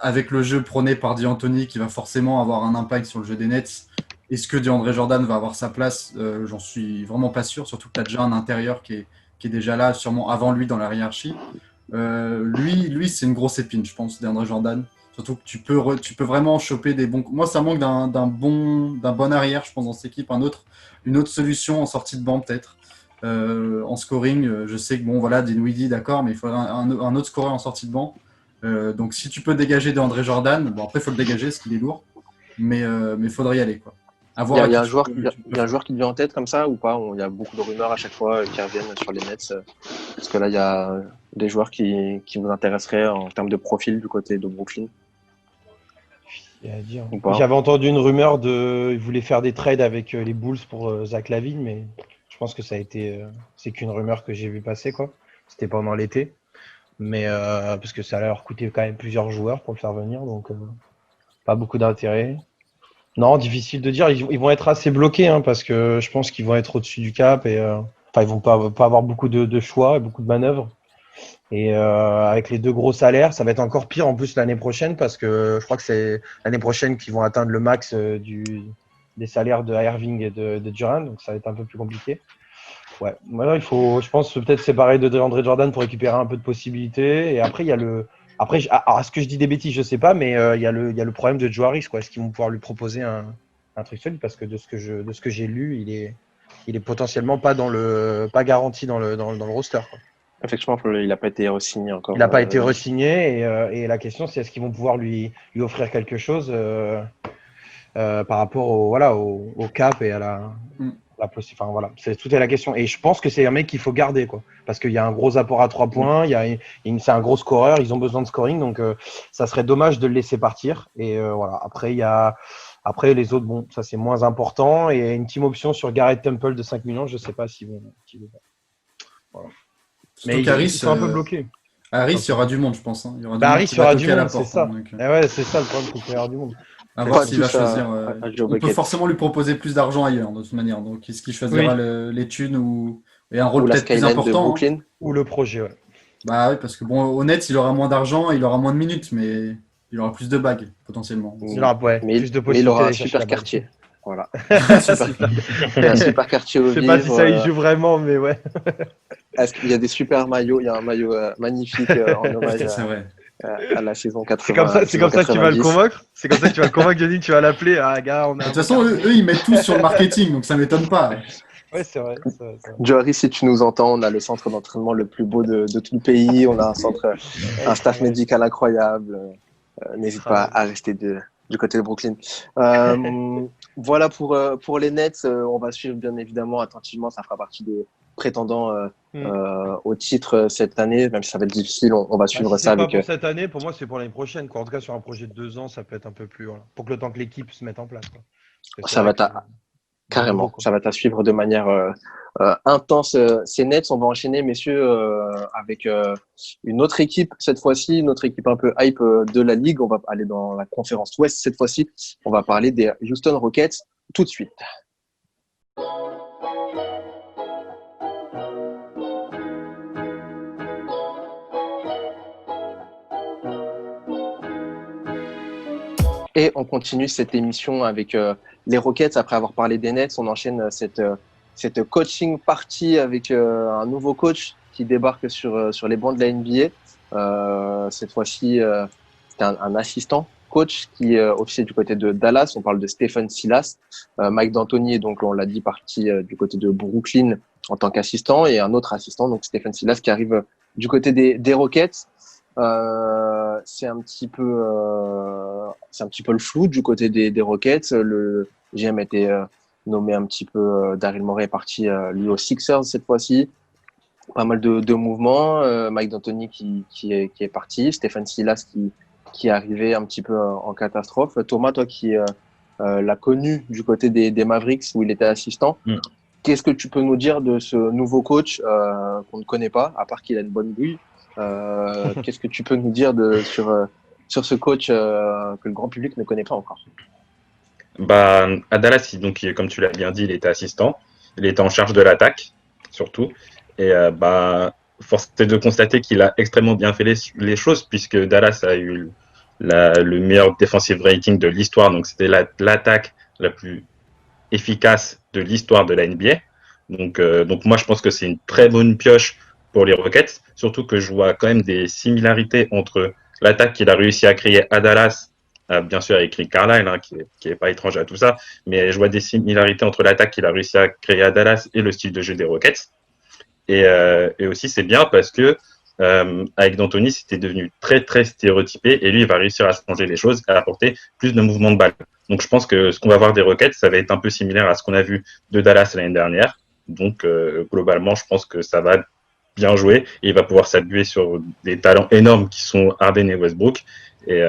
Speaker 3: avec le jeu prôné par D'Antoni, qui va forcément avoir un impact sur le jeu des Nets, est-ce que DeAndre Jordan va avoir sa place? J'en suis vraiment pas sûr, surtout que tu as déjà un intérieur qui est déjà là, sûrement avant lui dans la hiérarchie. Lui c'est une grosse épine, je pense, DeAndre Jordan. Surtout que tu peux vraiment choper des bons. Moi, ça manque d'un bon arrière, je pense, dans cette équipe. Une autre solution en sortie de banc, peut-être. En scoring, je sais que, bon, voilà, Dinwiddie, d'accord, mais il faudrait un autre scoreur en sortie de banc. Donc, si tu peux dégager DeAndre Jordan, bon, après, il faut le dégager parce qu'il est lourd. Mais il faudrait y aller, quoi. À
Speaker 1: Il y
Speaker 3: voir
Speaker 1: a,
Speaker 3: à
Speaker 1: il y
Speaker 3: qui
Speaker 1: a un joueur,
Speaker 3: tu
Speaker 1: il y a,
Speaker 3: peux
Speaker 1: il y a un
Speaker 3: faire.
Speaker 1: joueur qui te vient en tête comme ça ou pas? Il y a beaucoup de rumeurs à chaque fois qui reviennent sur les Nets. Parce que là, il y a des joueurs qui vous intéresseraient en termes de profil du côté de Brooklyn
Speaker 4: Il y a à dire.
Speaker 1: ou pas?
Speaker 4: J'avais entendu une rumeur ils voulaient faire des trades avec les Bulls pour Zach LaVine, mais je pense que c'est qu'une rumeur que j'ai vu passer, quoi. C'était pendant l'été. Mais parce que ça allait leur coûter quand même plusieurs joueurs pour le faire venir, donc pas beaucoup d'intérêt. Non, difficile de dire. Ils vont être assez bloqués, hein, parce que je pense qu'ils vont être au-dessus du cap et enfin ils vont pas avoir beaucoup de choix et beaucoup de manœuvres. Et avec les 2 gros salaires, ça va être encore pire en plus l'année prochaine parce que je crois que c'est l'année prochaine qu'ils vont atteindre le max des salaires de Irving et de Durant, donc ça va être un peu plus compliqué. Ouais, maintenant il faut, je pense, peut-être séparer de DeAndre Jordan pour récupérer un peu de possibilités. Et après, il y a après, est-ce que je dis des bêtises, je sais pas, mais il y a le problème de Joe Harris, quoi. Est-ce qu'ils vont pouvoir lui proposer un truc solide? Parce que de ce que j'ai lu, il est potentiellement pas garanti dans le roster, quoi.
Speaker 1: Effectivement, il n'a pas été re-signé
Speaker 4: Il n'a
Speaker 1: encore.
Speaker 4: pas été re-signé et la question c'est est-ce qu'ils vont pouvoir lui offrir quelque chose par rapport au cap et à
Speaker 3: Mm.
Speaker 4: enfin voilà, tout est la question. Et je pense que c'est un mec qu'il faut garder, quoi, parce qu'il y a un gros apport à 3 points, c'est un gros scoreur, ils ont besoin de scoring, donc ça serait dommage de le laisser partir. Et voilà. Après les autres, bon, ça c'est moins important. Et une team option sur Garrett Temple de 5 millions, je sais pas s'ils vont. Voilà.
Speaker 3: Surtout
Speaker 4: Mais ils
Speaker 3: qu'Harris,
Speaker 4: sont un peu bloqués.
Speaker 3: Harris, il y aura du monde, je pense. Hein. Il y aura du
Speaker 4: Bah,
Speaker 3: monde
Speaker 4: Harris,
Speaker 3: qui
Speaker 4: il y
Speaker 3: va
Speaker 4: aura du
Speaker 3: toquer à la
Speaker 4: monde, c'est
Speaker 3: porte. Hein,
Speaker 4: ça.
Speaker 3: donc,
Speaker 4: Eh ouais, c'est ça le problème, c'est qu'il y aura du monde.
Speaker 3: à
Speaker 1: Pas
Speaker 3: voir s'il va
Speaker 1: tous
Speaker 3: choisir.
Speaker 1: à Joe
Speaker 3: On peut
Speaker 1: Bucket
Speaker 3: forcément lui proposer plus d'argent ailleurs, de toute manière. Donc, est-ce qu'il choisira
Speaker 4: Oui.
Speaker 3: les thunes et un rôle
Speaker 1: ou la
Speaker 3: peut-être plus
Speaker 1: Skyline de
Speaker 3: important? Hein.
Speaker 1: Brooklyn.
Speaker 4: Ou le projet, ouais.
Speaker 3: Bah oui, parce que bon, au net, il aura moins d'argent, il aura moins de minutes, mais il aura plus de bagues, potentiellement.
Speaker 4: Il aura
Speaker 1: Mais
Speaker 4: plus de
Speaker 1: il
Speaker 4: possibilités
Speaker 1: aura un
Speaker 4: d'aller chercher
Speaker 1: super
Speaker 4: la bague.
Speaker 1: quartier. Voilà.
Speaker 3: Ça,
Speaker 1: Super,
Speaker 3: c'est-
Speaker 1: il y a un super quartier
Speaker 4: Je
Speaker 1: au
Speaker 4: sais pas si
Speaker 1: vivre.
Speaker 4: ça y joue vraiment, mais ouais.
Speaker 1: Il y a des super maillots. Il y a un maillot magnifique en hommage
Speaker 3: c'est vrai.
Speaker 1: à la saison
Speaker 4: C'est comme
Speaker 1: 80,
Speaker 4: ça,
Speaker 1: la
Speaker 4: c'est
Speaker 1: saison
Speaker 4: comme ça que tu vas le
Speaker 1: 90.
Speaker 4: convaincre. C'est comme ça que tu vas le convaincre, Johnny, que tu vas l'appeler. Ah, gars, on
Speaker 3: De
Speaker 4: a un
Speaker 3: toute
Speaker 4: beau
Speaker 3: façon,
Speaker 4: quartier.
Speaker 3: eux, ils mettent tout sur le marketing, donc ça m'étonne pas.
Speaker 4: Ouais, c'est vrai. C'est vrai.
Speaker 1: Joe Harris, si tu nous entends, on a le centre d'entraînement le plus beau de tout le pays. On a un staff médical incroyable. N'hésite pas à rester du côté de Brooklyn. Voilà pour les Nets. On va suivre bien évidemment attentivement. Ça fera partie des prétendants au titre cette année, même si ça va être difficile. On va
Speaker 4: Bah,
Speaker 1: suivre
Speaker 4: si
Speaker 1: ça
Speaker 4: c'est pas
Speaker 1: avec.
Speaker 4: pour cette année, pour moi, c'est pour l'année prochaine, quoi. En tout cas, sur un projet de 2 ans, ça peut être un peu plus. Voilà. Pour que le temps que l'équipe se mette en place, quoi. Parce que c'est
Speaker 1: Ça va
Speaker 4: vrai
Speaker 1: être
Speaker 4: que du nouveau,
Speaker 1: carrément.
Speaker 4: quoi.
Speaker 1: Ça va être à suivre de manière intense. Ces Nets, on va enchaîner, messieurs, avec une autre équipe cette fois-ci, une autre équipe un peu hype de la ligue. On va aller dans la conférence Ouest cette fois-ci. On va parler des Houston Rockets tout de suite. Et on continue cette émission avec les Rockets. Après avoir parlé des Nets, on enchaîne cette coaching party avec un nouveau coach qui débarque sur les bancs de la NBA. Cette fois-ci, c'est un assistant coach qui officie du côté de Dallas. On parle de Stephen Silas. Mike D'Antoni, donc on l'a dit, parti du côté de Brooklyn en tant qu'assistant, et un autre assistant, donc Stephen Silas, qui arrive du côté des Rockets. C'est un petit peu le flou du côté des Rockets. Le GM a été nommé un petit peu, Daryl Morey est parti lui aux Sixers cette fois-ci. Pas mal de mouvements. Mike D'Antoni qui est parti. Stephen Silas qui est arrivé un petit peu en catastrophe. Thomas, toi qui l'as connu du côté des Mavericks où il était assistant, qu'est-ce que tu peux nous dire de ce nouveau coach qu'on ne connaît pas, à part qu'il a une bonne bouille? Qu'est-ce que tu peux nous dire sur ce coach que le grand public ne connaît pas encore?
Speaker 2: Bah, à Dallas, donc, comme tu l'as bien dit, il était assistant. Il était en charge de l'attaque, surtout. Et force est de constater qu'il a extrêmement bien fait les choses, puisque Dallas a eu le meilleur defensive rating de l'histoire. Donc, c'était l'attaque la plus efficace de l'histoire de la NBA. Donc moi, je pense que c'est une très bonne pioche pour les Rockets, surtout que je vois quand même des similarités entre l'attaque qu'il a réussi à créer à Dallas, bien sûr avec Rick Carlisle, hein, qui est pas étranger à tout ça, mais je vois des similarités entre l'attaque qu'il a réussi à créer à Dallas et le style de jeu des Rockets. Et aussi, c'est bien parce que avec D'Antoni, c'était devenu très très stéréotypé, et lui, il va réussir à changer les choses, à apporter plus de mouvements de balle. Donc je pense que ce qu'on va voir des Rockets, ça va être un peu similaire à ce qu'on a vu de Dallas l'année dernière. Donc globalement, je pense que ça va bien jouer, et il va pouvoir s'appuyer sur des talents énormes qui sont Harden et Westbrook. Et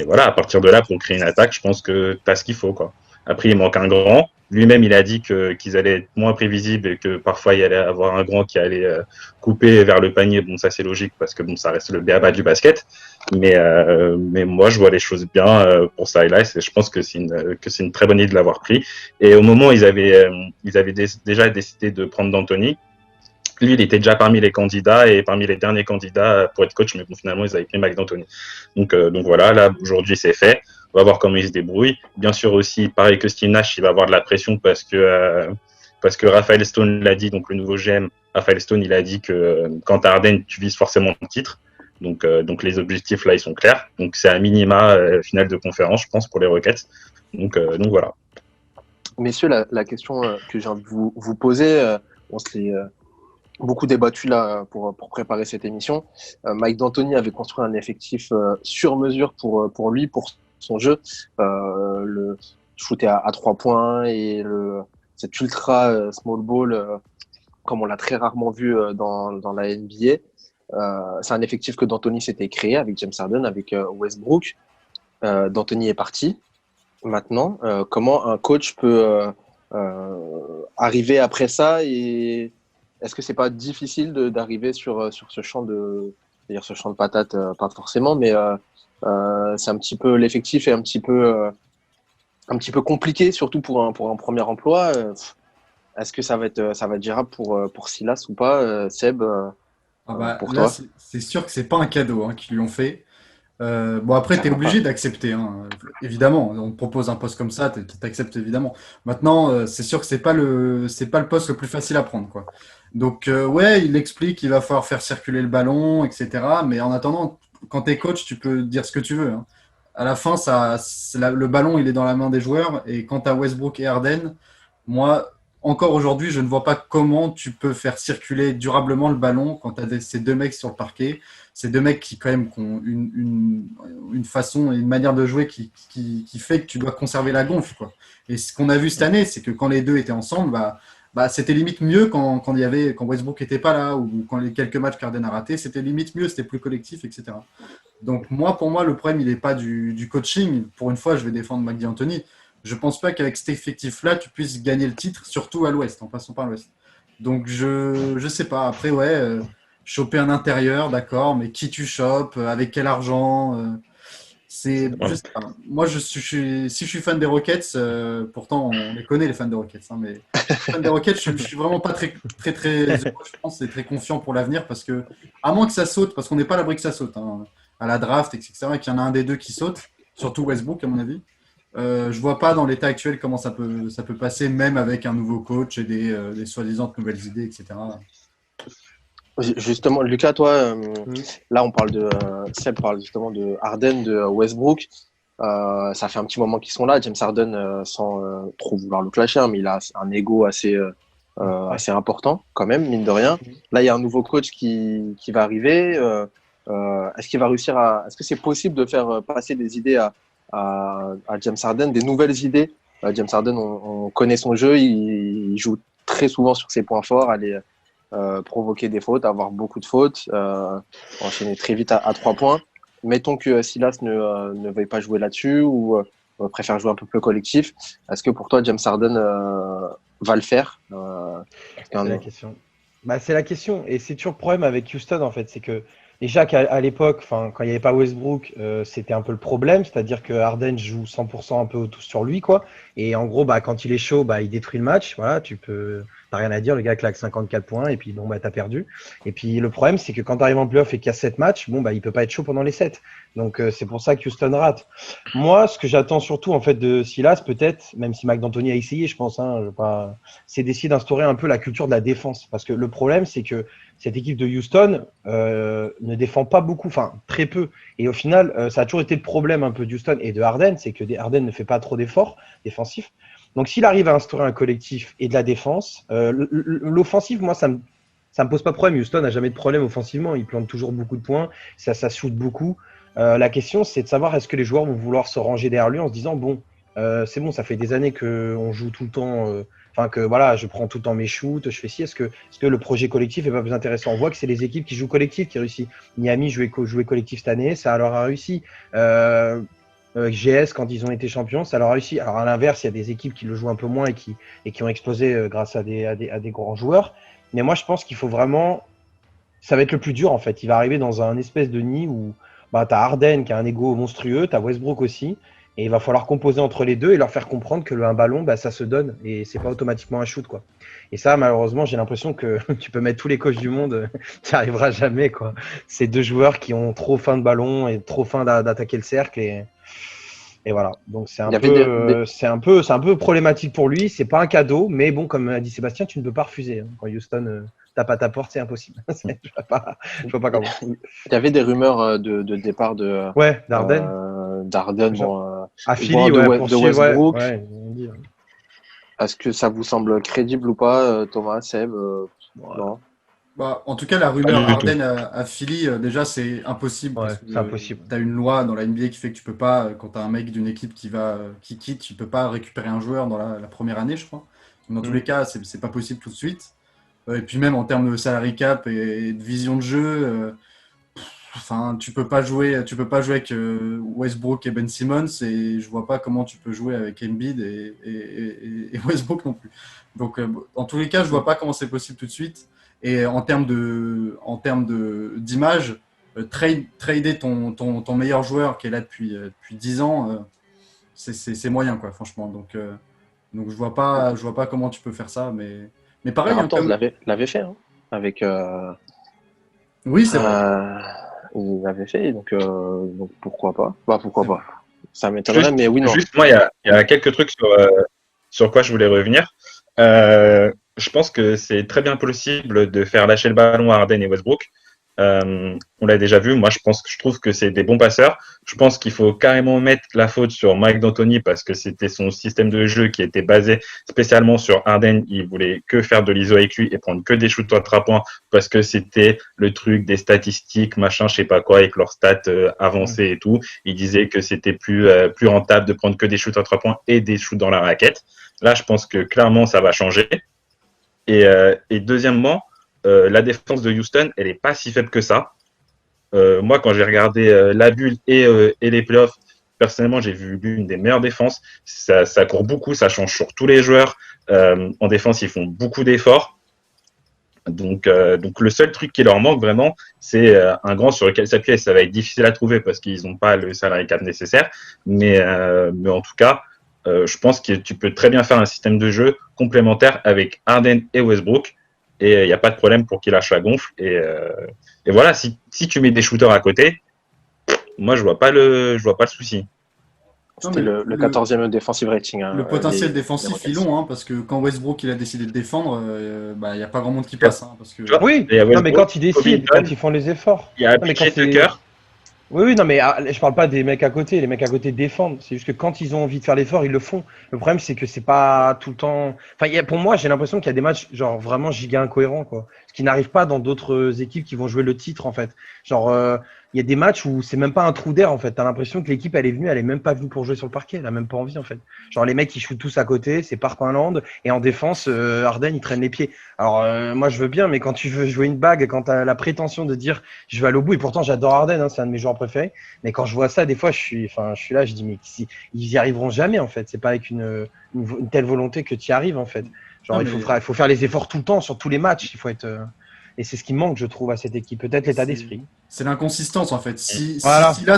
Speaker 2: voilà, à partir de là, pour créer une attaque, je pense que tu as ce qu'il faut, quoi. Après, il manque un grand. Lui-même, il a dit qu'ils allaient être moins prévisibles et que parfois, il allait avoir un grand qui allait couper vers le panier. Bon, ça, c'est logique parce que bon, ça reste le b.a.-ba du basket. Mais moi, je vois les choses bien pour Silas, et je pense que c'est une très bonne idée de l'avoir pris. Et au moment où ils avaient déjà décidé de prendre D'Antoni, lui, il était déjà parmi les candidats et parmi les derniers candidats pour être coach, mais bon, finalement, ils avaient pris Mike D'Antoni. Donc voilà, là, aujourd'hui, c'est fait. On va voir comment il se débrouille. Bien sûr aussi, pareil que Steve Nash, il va avoir de la pression parce que Raphaël Stone l'a dit, donc le nouveau GM, Raphaël Stone, il a dit que quand tu as Harden, tu vises forcément le titre. Donc les objectifs, là, ils sont clairs. Donc c'est un minima finale de conférence, je pense, pour les Rockets. Donc voilà.
Speaker 1: Messieurs, la question que j'ai envie de vous poser, on se l'est beaucoup débattu là pour préparer cette émission. Mike D'Antoni avait construit un effectif sur mesure pour lui, pour son jeu, le shooter à 3 points et cet ultra small ball, comme on l'a très rarement vu dans la NBA. C'est un effectif que D'Antoni s'était créé avec James Harden, avec Westbrook. D'Antoni est parti. Maintenant, comment un coach peut arriver après ça, et est-ce que c'est pas difficile d'arriver sur ce champ c'est-à-dire ce champ de patates, pas forcément, mais c'est un petit peu, l'effectif est un petit peu compliqué, surtout pour un premier emploi. Est-ce que ça va être gérable pour Silas ou pas, Seb, pour
Speaker 3: là,
Speaker 1: toi?
Speaker 3: c'est sûr que c'est pas un cadeau qu'ils lui ont fait. Bon, après, tu es obligé d'accepter, hein. Évidemment, on te propose un poste comme ça, tu acceptes évidemment. Maintenant, c'est sûr que c'est pas le poste le plus facile à prendre, quoi. Donc, ouais, il explique qu'il va falloir faire circuler le ballon, etc. Mais en attendant, quand tu es coach, tu peux dire ce que tu veux, hein. À la fin, le ballon, il est dans la main des joueurs. Et quant à Westbrook et Harden, moi, encore aujourd'hui, je ne vois pas comment tu peux faire circuler durablement le ballon quand tu as ces deux mecs sur le parquet. Ces deux mecs qui, quand même, ont une façon et une manière de jouer qui fait que tu dois conserver la gonfle, quoi. Et ce qu'on a vu cette année, c'est que quand les deux étaient ensemble, c'était limite mieux quand Westbrook n'était pas là, ou quand les quelques matchs qu'Harden a ratés, c'était limite mieux, c'était plus collectif, etc. Donc pour moi, le problème, il n'est pas du coaching. Pour une fois, je vais défendre Mike D'Antoni. Je ne pense pas qu'avec cet effectif-là, tu puisses gagner le titre, surtout à l'Ouest, en passant par l'Ouest. Donc je sais pas. Après, ouais, choper un intérieur, d'accord, mais qui tu chopes, avec quel argent, je sais pas. Moi, si je suis fan des Rockets, pourtant on les connaît les fans des Rockets, hein, mais fan des Rockets, je suis vraiment pas très très très heureux, je pense, et très confiant pour l'avenir, parce que à moins que ça saute, parce qu'on n'est pas à l'abri que ça saute, hein, à la draft, etc., et qu'il y en a un des deux qui saute, surtout Westbrook à mon avis. Je vois pas dans l'état actuel comment ça peut passer, même avec un nouveau coach et des soi-disant nouvelles idées, etc.
Speaker 1: Justement, Lucas, toi,
Speaker 4: Mm.
Speaker 1: là, on parle Seb parle justement de Harden, de Westbrook. Ça fait un petit moment qu'ils sont là. James Harden, sans trop vouloir le clasher, hein, mais il a un ego assez important, quand même, mine de rien. Là, il y a un nouveau coach qui va arriver. Est-ce qu'il va réussir est-ce que c'est possible de faire passer des idées à James Harden, des nouvelles idées? James Harden, on connaît son jeu, il joue très souvent sur ses points forts, aller provoquer des fautes, avoir beaucoup de fautes, enchaîner très vite à 3 points. Mettons que Silas ne veuille pas jouer là-dessus ou préfère jouer un peu plus collectif. Est-ce que pour toi, James Harden va le faire
Speaker 4: C'est la question. Bah, c'est la question. Et c'est toujours le problème avec Houston, en fait. C'est que déjà qu'à l'époque, quand il n'y avait pas Westbrook, c'était un peu le problème. C'est-à-dire que Harden joue 100% un peu tout sur lui, quoi. Et en gros, bah, quand il est chaud, bah, il détruit le match. Voilà, t'as rien à dire. Le gars claque 54 points et puis bon, bah, t'as perdu. Et puis le problème, c'est que quand t'arrives en playoff et qu'il y a 7 matchs, bon, bah, il peut pas être chaud pendant les 7. Donc c'est pour ça que Houston rate. Moi, ce que j'attends surtout, en fait, de Silas, peut-être, même si Mike D'Antoni a essayé, je pense, hein, je veux pas c'est d'essayer d'instaurer un peu la culture de la défense. Parce que le problème, c'est que cette équipe de Houston ne défend pas beaucoup, enfin très peu. Et au final, ça a toujours été le problème un peu de Houston et de Harden, c'est que Harden ne fait pas trop d'efforts défensifs. Donc s'il arrive à instaurer un collectif et de la défense, l'offensive, moi, ça me pose pas de problème. Houston n'a jamais de problème offensivement, il plante toujours beaucoup de points, ça shoot beaucoup. La question, c'est de savoir est-ce que les joueurs vont vouloir se ranger derrière lui en se disant bon, c'est bon, ça fait des années qu'on joue tout le temps. Que voilà, je prends tout le temps mes shoots, je fais ci. Est-ce que le projet collectif est pas plus intéressant? On voit que c'est les équipes qui jouent collectif qui réussissent. Miami jouait collectif cette année, ça leur a réussi. GS, quand ils ont été champions, ça leur a réussi. Alors à l'inverse, il y a des équipes qui le jouent un peu moins et qui ont explosé grâce à des grands joueurs. Mais moi, je pense qu'il faut vraiment. Ça va être le plus dur en fait. Il va arriver dans un espèce de nid où bah, tu as Harden qui a un ego monstrueux, tu as Westbrook aussi. Et il va falloir composer entre les deux et leur faire comprendre que un ballon, bah, ça se donne et c'est pas automatiquement un shoot, quoi. Et ça, malheureusement, j'ai l'impression que tu peux mettre tous les coachs du monde, tu n'y arriveras jamais, quoi. C'est deux joueurs qui ont trop faim de ballon et trop faim d'attaquer le cercle et voilà. Donc c'est un peu problématique pour lui. C'est pas un cadeau, mais bon, comme a dit Sébastien, tu ne peux pas refuser. Hein. Quand Houston tape à ta porte, c'est impossible. Je vois pas comment.
Speaker 1: Il y avait des rumeurs de départ d'Harden,
Speaker 4: à Philly,
Speaker 1: de Westbrook.
Speaker 4: Ouais.
Speaker 1: Est-ce que ça vous semble crédible ou pas, Thomas, Seb non.
Speaker 3: Bah, en tout cas, la rumeur Harden à Philly, déjà, c'est impossible.
Speaker 4: C'est impossible.
Speaker 3: Tu as une loi dans la NBA qui fait que tu peux pas, quand tu as un mec d'une équipe qui quitte, tu peux pas récupérer un joueur dans la première année, je crois. Dans tous les cas, c'est pas possible tout de suite. Et puis même en termes de salary cap et de vision de jeu, tu peux pas jouer avec Westbrook et Ben Simmons et je vois pas comment tu peux jouer avec Embiid et Westbrook non plus. Donc en tous les cas, je vois pas comment c'est possible tout de suite. Et en termes d'image, trader ton meilleur joueur qui est là depuis 10 ans, c'est moyen quoi, franchement. Donc je vois pas comment tu peux faire ça, mais pareil.
Speaker 1: Les Raptors l'avait fait hein, avec.
Speaker 3: Oui, c'est vrai.
Speaker 1: Il l'avait fait, donc pourquoi pas? Bah pourquoi pas? Ça m'étonnerait, mais oui non.
Speaker 2: Juste moi, il y a quelques trucs sur quoi je voulais revenir. Je pense que c'est très bien possible de faire lâcher le ballon à Harden et Westbrook. On l'a déjà vu. Moi, je trouve que c'est des bons passeurs. Je pense qu'il faut carrément mettre la faute sur Mike D'Antoni parce que c'était son système de jeu qui était basé spécialement sur Harden. Il voulait que faire de l'ISO avec lui et prendre que des shoots à 3 points parce que c'était le truc des statistiques, machin, je sais pas quoi, avec leurs stats avancées et tout. Il disait que c'était plus rentable de prendre que des shoots à 3 points et des shoots dans la raquette. Là, je pense que clairement, ça va changer. Et deuxièmement, la défense de Houston, elle est pas si faible que ça. Moi, quand j'ai regardé la bulle et les playoffs, personnellement, j'ai vu l'une des meilleures défenses. Ça court beaucoup, ça change sur tous les joueurs. En défense, ils font beaucoup d'efforts. Donc, le seul truc qui leur manque vraiment, c'est un grand sur lequel s'appuyer. Ça va être difficile à trouver parce qu'ils n'ont pas le salary cap nécessaire. Mais en tout cas, je pense que tu peux très bien faire un système de jeu complémentaire avec Harden et Westbrook. Et il n'y a pas de problème pour qu'il lâche la gonfle. Et voilà, si tu mets des shooters à côté, moi, je vois pas le souci.
Speaker 3: Non,
Speaker 1: C'était
Speaker 3: mais
Speaker 1: le 14e defensive rating.
Speaker 3: le potentiel
Speaker 1: les
Speaker 3: défensif,
Speaker 1: Rockets.
Speaker 3: ils l'ont, hein, parce que quand Westbrook il a décidé de défendre, bah, il n'y a pas grand monde qui
Speaker 2: Tu
Speaker 3: passe. Hein, parce que...
Speaker 2: vois,
Speaker 4: Oui,
Speaker 2: il y a
Speaker 4: non, mais
Speaker 2: Westbrook,
Speaker 4: quand ils décident,
Speaker 2: Covington,
Speaker 4: quand ils font les efforts.
Speaker 2: il y a
Speaker 4: Non, mais quand
Speaker 2: PJ
Speaker 4: c'est.
Speaker 2: Tucker.
Speaker 4: Oui, oui, non, mais je parle pas des mecs à côté. Les mecs à côté défendent. C'est juste que quand ils ont envie de faire l'effort, ils le font. Le problème, c'est que c'est pas tout le temps. Enfin, pour moi, j'ai l'impression qu'il y a des matchs, genre, vraiment giga incohérents, quoi. Ce qui n'arrive pas dans d'autres équipes qui vont jouer le titre, en fait. Genre, il y a des matchs où c'est même pas un trou d'air, en fait. T'as l'impression que l'équipe, elle est venue, elle est même pas venue pour jouer sur le parquet. Elle a même pas envie, en fait. Genre, les mecs, ils shootent tous à côté, c'est Parkland. Et en défense, Harden, il traîne les pieds. Alors, moi, je veux bien, mais quand tu veux jouer une bague, quand t'as la prétention de dire, je vais aller au bout, et pourtant, j'adore Harden, hein, c'est un de mes joueurs préférés. Mais quand je vois ça, des fois, je suis là, je dis, mais ils y arriveront jamais, en fait. C'est pas avec une telle volonté que tu y arrives, en fait. Genre,
Speaker 3: Non,
Speaker 4: il faut faire les efforts tout le temps, sur tous les matchs. Il faut être, et c'est ce qui manque, je trouve, à cette équipe. Peut-être l'état d'esprit.
Speaker 3: C'est l'inconsistance en fait.
Speaker 4: Voilà.
Speaker 3: Si là,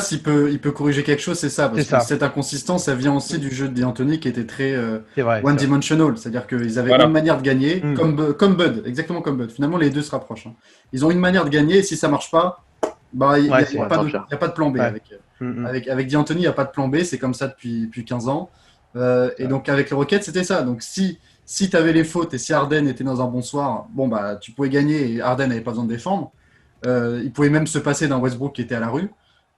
Speaker 3: il peut corriger quelque chose, c'est ça. Parce
Speaker 4: C'est
Speaker 3: que
Speaker 4: ça.
Speaker 3: cette inconsistance, ça vient aussi du jeu d'Anthony qui était très
Speaker 4: C'est vrai.
Speaker 3: one-dimensional. C'est-à-dire qu'ils avaient
Speaker 2: Voilà.
Speaker 3: une manière de gagner,
Speaker 4: Mm.
Speaker 3: comme Bud, exactement comme Bud. Finalement, les deux se rapprochent. Hein. Ils ont une manière de gagner, et si ça marche pas, bah, il n'y
Speaker 4: Ouais,
Speaker 3: a,
Speaker 4: c'est
Speaker 3: y a
Speaker 4: vrai.
Speaker 3: pas y a pas de plan B.
Speaker 4: Ouais.
Speaker 3: Avec,
Speaker 4: Mm, mm.
Speaker 3: avec D'Antoni, il n'y a pas de plan B, c'est comme ça depuis 15 ans. Et donc avec les Rockets, c'était ça. Donc si tu avais les fautes et si Harden était dans un bon soir, bon bah tu pouvais gagner et Harden n'avait pas besoin de défendre. Il pouvait même se passer d'un Westbrook qui était à la rue.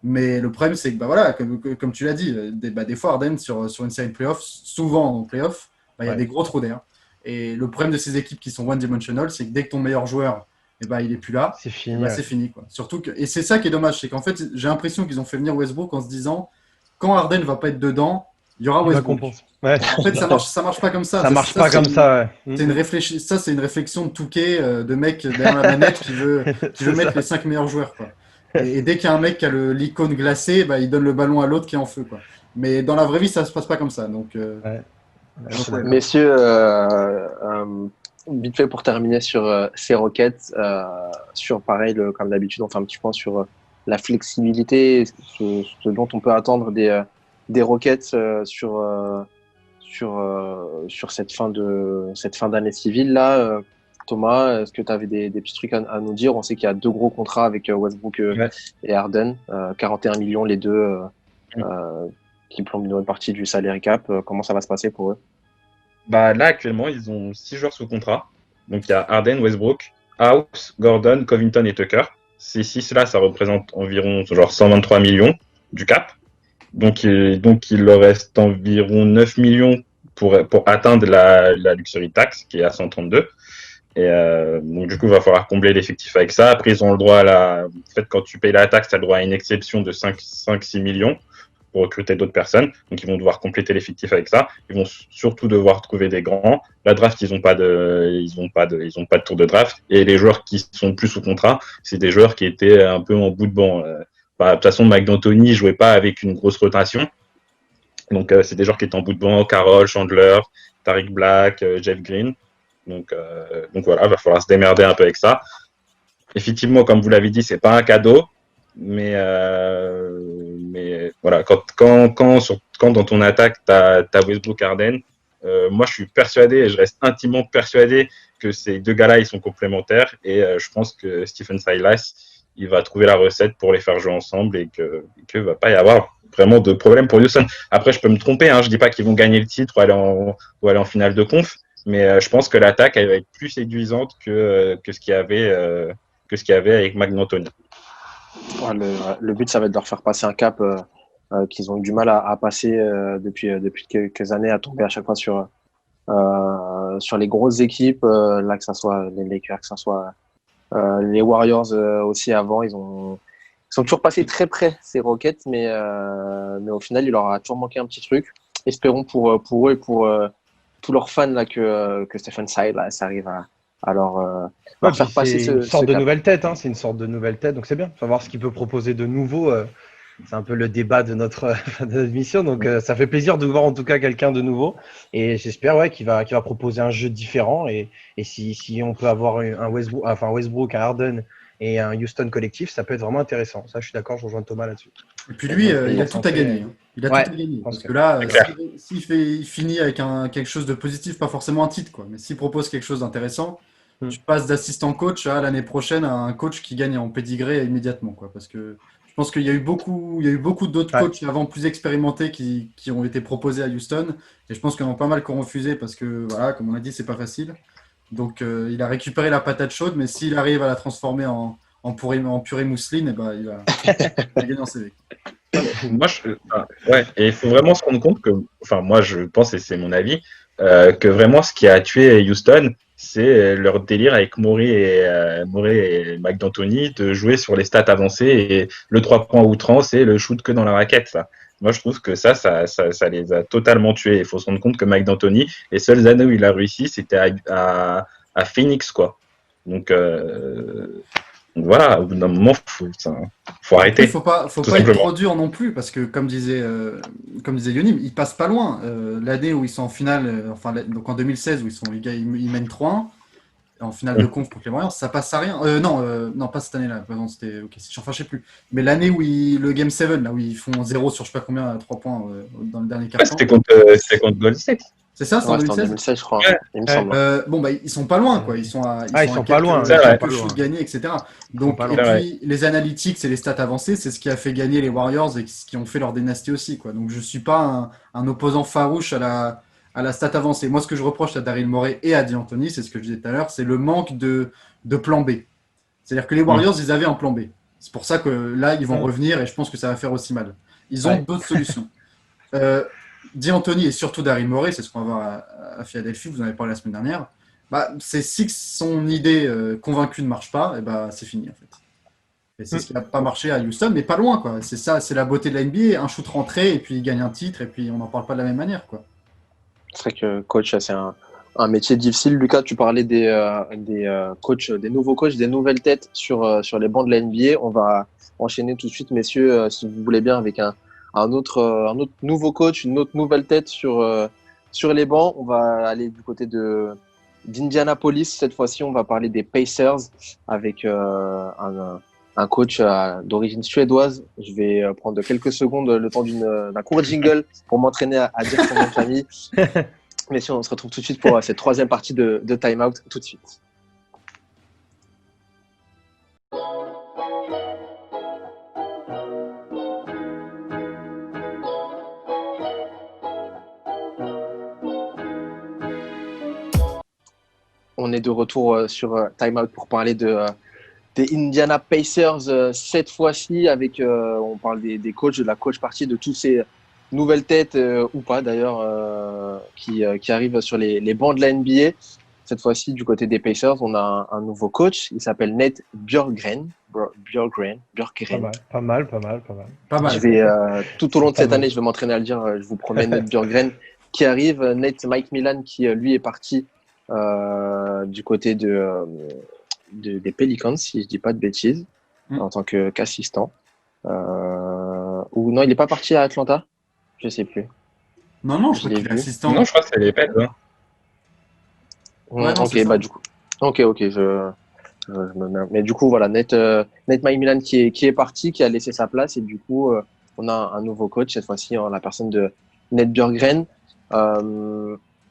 Speaker 3: Mais le problème, c'est que bah voilà, comme tu l'as dit, des fois Harden sur une série de playoffs, souvent en playoffs, bah, il y a
Speaker 4: Ouais.
Speaker 3: des gros trous d'air. Et le problème de ces équipes qui sont one-dimensional, c'est que dès que ton meilleur joueur, il est plus là,
Speaker 4: C'est
Speaker 3: et
Speaker 4: fini.
Speaker 3: bah,
Speaker 4: Ouais.
Speaker 3: c'est fini. Quoi. Surtout que, et c'est ça qui est dommage, c'est qu'en fait, j'ai l'impression qu'ils ont fait venir Westbrook en se disant, quand Harden va pas être dedans, il y aura
Speaker 4: Il va
Speaker 3: Westbrook.
Speaker 4: compenser. Ouais.
Speaker 3: En fait, ça marche pas comme ça.
Speaker 4: Ça marche pas comme ça. Ouais.
Speaker 3: C'est une ça, c'est une réflexion de Touquet, de mec derrière la manette qui veut
Speaker 4: C'est
Speaker 3: mettre
Speaker 4: ça.
Speaker 3: les 5 meilleurs joueurs. Quoi. Et dès qu'il y a un mec qui a l'icône glacée, bah, il donne le ballon à l'autre qui est en feu. Quoi. Mais dans la vraie vie, ça se passe pas comme ça. Donc,
Speaker 4: Ouais.
Speaker 3: donc, ouais.
Speaker 1: Messieurs, vite fait pour terminer sur ces Rockets, sur pareil, comme d'habitude, on fait un petit point sur la flexibilité, ce dont on peut attendre des Rockets sur cette fin d'année civile là. Thomas, est-ce que tu avais des petits trucs à nous dire? On sait qu'il y a 2 gros contrats avec Westbrook
Speaker 2: Ouais.
Speaker 1: et Harden, 41 millions les deux, qui plombent une bonne partie du salary cap. Comment ça va se passer pour eux?
Speaker 2: Bah, là, actuellement, ils ont 6 joueurs sous contrat. Donc, il y a Harden, Westbrook, House, Gordon, Covington et Tucker. Ces 6-là, ça représente environ genre 123 millions du cap. Donc, il leur reste environ 9 millions pour atteindre la luxury tax, qui est à 132. Et donc, du coup, il va falloir combler l'effectif avec ça. Après, ils ont le droit en fait, quand tu payes la taxe, tu as le droit à une exception de 5-6 millions pour recruter d'autres personnes. Donc, ils vont devoir compléter l'effectif avec ça. Ils vont surtout devoir trouver des grands. La draft, ils ont pas de tour de draft. Et les joueurs qui sont plus sous contrat, c'est des joueurs qui étaient un peu en bout de banc. De toute façon, Mike D'Antoni jouait pas avec une grosse rotation. Donc, c'est des joueurs qui étaient en bout de banc. Carroll, Chandler, Tariq Black, Jeff Green. Donc voilà, il va falloir se démerder un peu avec ça. Effectivement, comme vous l'avez dit, c'est pas un cadeau. Mais voilà, quand dans ton attaque, tu as Westbrook Harden, moi je suis persuadé et je reste intimement persuadé que ces deux gars-là, ils sont complémentaires. Et je pense que Stephen Silas, il va trouver la recette pour les faire jouer ensemble et que va pas y avoir vraiment de problème pour Houston. Après, je peux me tromper, hein, je dis pas qu'ils vont gagner le titre ou aller en finale de conf, mais je pense que l'attaque elle va être plus séduisante que ce qu'il y avait avec Mike D'Antoni.
Speaker 1: Ouais, le but, ça va être de leur faire passer un cap qu'ils ont eu du mal à passer depuis quelques années, à tomber à chaque fois sur les grosses équipes, là que ça soit les Lakers, que ça soit les Warriors aussi avant, ils sont toujours passés très près ces Rockets, mais au final, il leur a toujours manqué un petit truc. Espérons pour eux et pour tous leurs fans là que Stephen Silas arrive à leur faire passer
Speaker 4: c'est une sorte
Speaker 1: ce
Speaker 4: de
Speaker 1: cap.
Speaker 4: nouvelle tête, hein. C'est une sorte de nouvelle tête, donc c'est bien. Faut voir ce qu'il peut proposer de nouveau. C'est un peu le débat de notre mission, donc ça fait plaisir de voir en tout cas quelqu'un de nouveau. Et j'espère qu'il va proposer un jeu différent. Et si on peut avoir un Westbrook, un Harden et un Houston collectif, ça peut être vraiment intéressant. Ça, je suis d'accord, je rejoins Thomas là-dessus.
Speaker 3: Et puis lui, il a tout à gagner. Hein. Il a
Speaker 4: Ouais,
Speaker 3: tout à gagner.
Speaker 4: je pense
Speaker 3: Parce que là,
Speaker 2: c'est clair.
Speaker 3: il finit avec quelque chose de positif, pas forcément un titre, quoi. Mais s'il propose quelque chose d'intéressant, tu passes d'assistant coach à l'année prochaine à un coach qui gagne en pédigré immédiatement, quoi. Parce que Je pense qu'il y a eu beaucoup d'autres
Speaker 4: Ouais.
Speaker 3: coachs avant plus expérimentés qui ont été proposés à Houston. Et je pense qu'il y en a pas mal qui ont refusé parce que, voilà, comme on a dit, c'est pas facile. Donc, il a récupéré la patate chaude, mais s'il arrive à la transformer en purée mousseline, eh ben, il va gagner en CV.
Speaker 2: Moi, ouais, et il faut vraiment se rendre compte que, enfin, moi, je pense, et c'est mon avis, que vraiment ce qui a tué Houston, c'est leur délire avec Morey et Mike D'Antoni de jouer sur les stats avancées et le 3 points outrance et le shoot que dans la raquette, ça. Moi, je trouve que ça les a totalement tués. Il faut se rendre compte que Mike D'Antoni, les seules années où il a réussi, c'était à Phoenix, quoi. Donc, donc voilà, au bout d'un moment, faut
Speaker 3: Il
Speaker 2: arrêter.
Speaker 3: faut pas
Speaker 2: Tout
Speaker 3: être
Speaker 2: simplement.
Speaker 3: trop dur non plus, parce que comme disait Yonim, ils passent pas loin. L'année où ils sont en finale, donc en 2016, où ils mènent 3-1, en finale de conf contre les Warriors, ça passe à rien. Non, pas cette année-là. Pardon, c'était ok. Enfin, je sais plus. Mais l'année où le Game 7, là où ils font 0 sur je sais pas combien à 3 points dans le dernier
Speaker 2: Ouais,
Speaker 3: quart-temps.
Speaker 2: c'était contre Golden State.
Speaker 3: C'est ça, c'est en
Speaker 1: Ouais, c'était en
Speaker 3: 2016.
Speaker 1: 2016, je crois.
Speaker 2: Ouais.
Speaker 1: Il me
Speaker 4: Ouais.
Speaker 1: semble.
Speaker 3: Bon, bah, ils sont pas loin, quoi. Ils sont à
Speaker 4: pas loin,
Speaker 2: ils sont
Speaker 3: quelques
Speaker 4: pas
Speaker 3: shoots
Speaker 4: loin.
Speaker 3: gagnés, etc.
Speaker 4: Ils sont
Speaker 3: Donc,
Speaker 4: pas
Speaker 3: et
Speaker 4: loin.
Speaker 3: puis, les analytics et les stats avancées, c'est ce qui a fait gagner les Warriors et ce qui ont fait leur dynastie aussi, quoi. Donc, je suis pas un opposant farouche à la stat avancée. Moi, ce que je reproche à Daryl Morey et à D'Antoni, c'est ce que je disais tout à l'heure, c'est le manque de plan B. C'est-à-dire que les Warriors, ils avaient un plan B. C'est pour ça que là, ils vont revenir et je pense que ça va faire aussi mal. Ils ont d'autres solutions. D'Antoni et surtout Daryl Morey, c'est ce qu'on va voir à Philadelphie, vous en avez parlé la semaine dernière. Bah, c'est si son idée convaincue ne marche pas, et bah, c'est fini en fait. Et c'est ce qui n'a pas marché à Houston, mais pas loin, quoi. C'est ça, c'est la beauté de la NBA, un shoot rentré et puis il gagne un titre et puis on n'en parle pas de la même manière, quoi.
Speaker 1: C'est vrai que coach, c'est un métier difficile. Lucas, tu parlais des coachs, des nouveaux coachs, des nouvelles têtes sur les bancs de la NBA. On va enchaîner tout de suite, messieurs, si vous voulez bien, avec un autre nouveau coach, une autre nouvelle tête sur les bancs. On va aller du côté d'Indianapolis. Cette fois-ci, on va parler des Pacers avec un coach d'origine suédoise. Je vais prendre quelques secondes le temps d'un court jingle pour m'entraîner à dire son nom de famille. Mais si on se retrouve tout de suite pour cette troisième partie de Time Out, tout de suite. On est de retour sur Time Out pour parler des Indiana Pacers cette fois-ci avec on parle des coachs, de la coach partie de tous ces nouvelles têtes ou pas d'ailleurs qui arrivent sur les bancs de la NBA. Cette fois-ci du côté des Pacers, on a un nouveau coach, il s'appelle Nate Bjorkgren.
Speaker 4: Pas mal.
Speaker 1: Je vais tout au long de cette année, je vais m'entraîner à le dire, je vous promets. Nate Bjorkgren qui arrive, Mike Milan qui lui est parti du côté des Pelicans, si je dis pas de bêtises, en tant qu'assistant. Ou non, il n'est pas parti à Atlanta? Je sais plus.
Speaker 3: Non, je crois qu'il est assistant.
Speaker 2: Non, je crois que c'est les Pels. Hein.
Speaker 3: Ouais, non,
Speaker 1: ok, bah du coup. Ok, je me mets. Mais du coup, voilà, Nate Mike Milan qui est parti, qui a laissé sa place, et du coup, on a un nouveau coach, cette fois-ci en la personne de Nate Bjorkgren.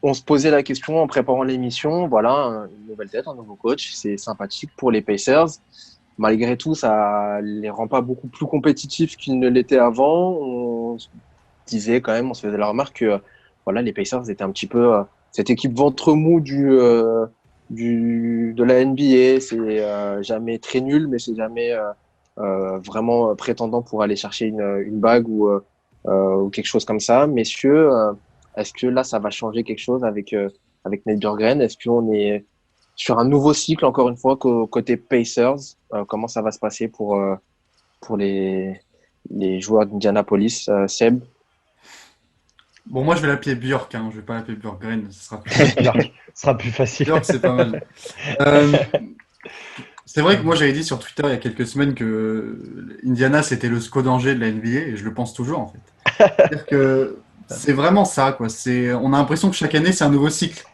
Speaker 1: On se posait la question en préparant l'émission, voilà, une nouvelle tête, un nouveau coach, c'est sympathique pour les Pacers. Malgré tout, ça les rend pas beaucoup plus compétitifs qu'ils ne l'étaient avant. On se disait quand même, on se faisait la remarque que voilà, les Pacers étaient un petit peu cette équipe ventre mou de la NBA. C'est jamais très nul, mais c'est jamais vraiment prétendant pour aller chercher une bague ou quelque chose comme ça. Messieurs, est-ce que là, ça va changer quelque chose avec Nate Bjorkgren? Est-ce qu'on est sur un nouveau cycle, encore une fois, côté Pacers? Comment ça va se passer pour les joueurs d'Indianapolis? Seb?
Speaker 3: Bon, moi, je vais l'appeler Bjork, hein. Je vais pas l'appeler Bjorkgren, ce
Speaker 4: sera plus facile.
Speaker 3: Bjork, c'est pas mal. C'est vrai que moi, j'avais dit sur Twitter il y a quelques semaines que Indiana, c'était le SCO d'Angers de la NBA, et je le pense toujours, en fait. C'est-à-dire que c'est vraiment ça, quoi. On a l'impression que chaque année, c'est un nouveau cycle.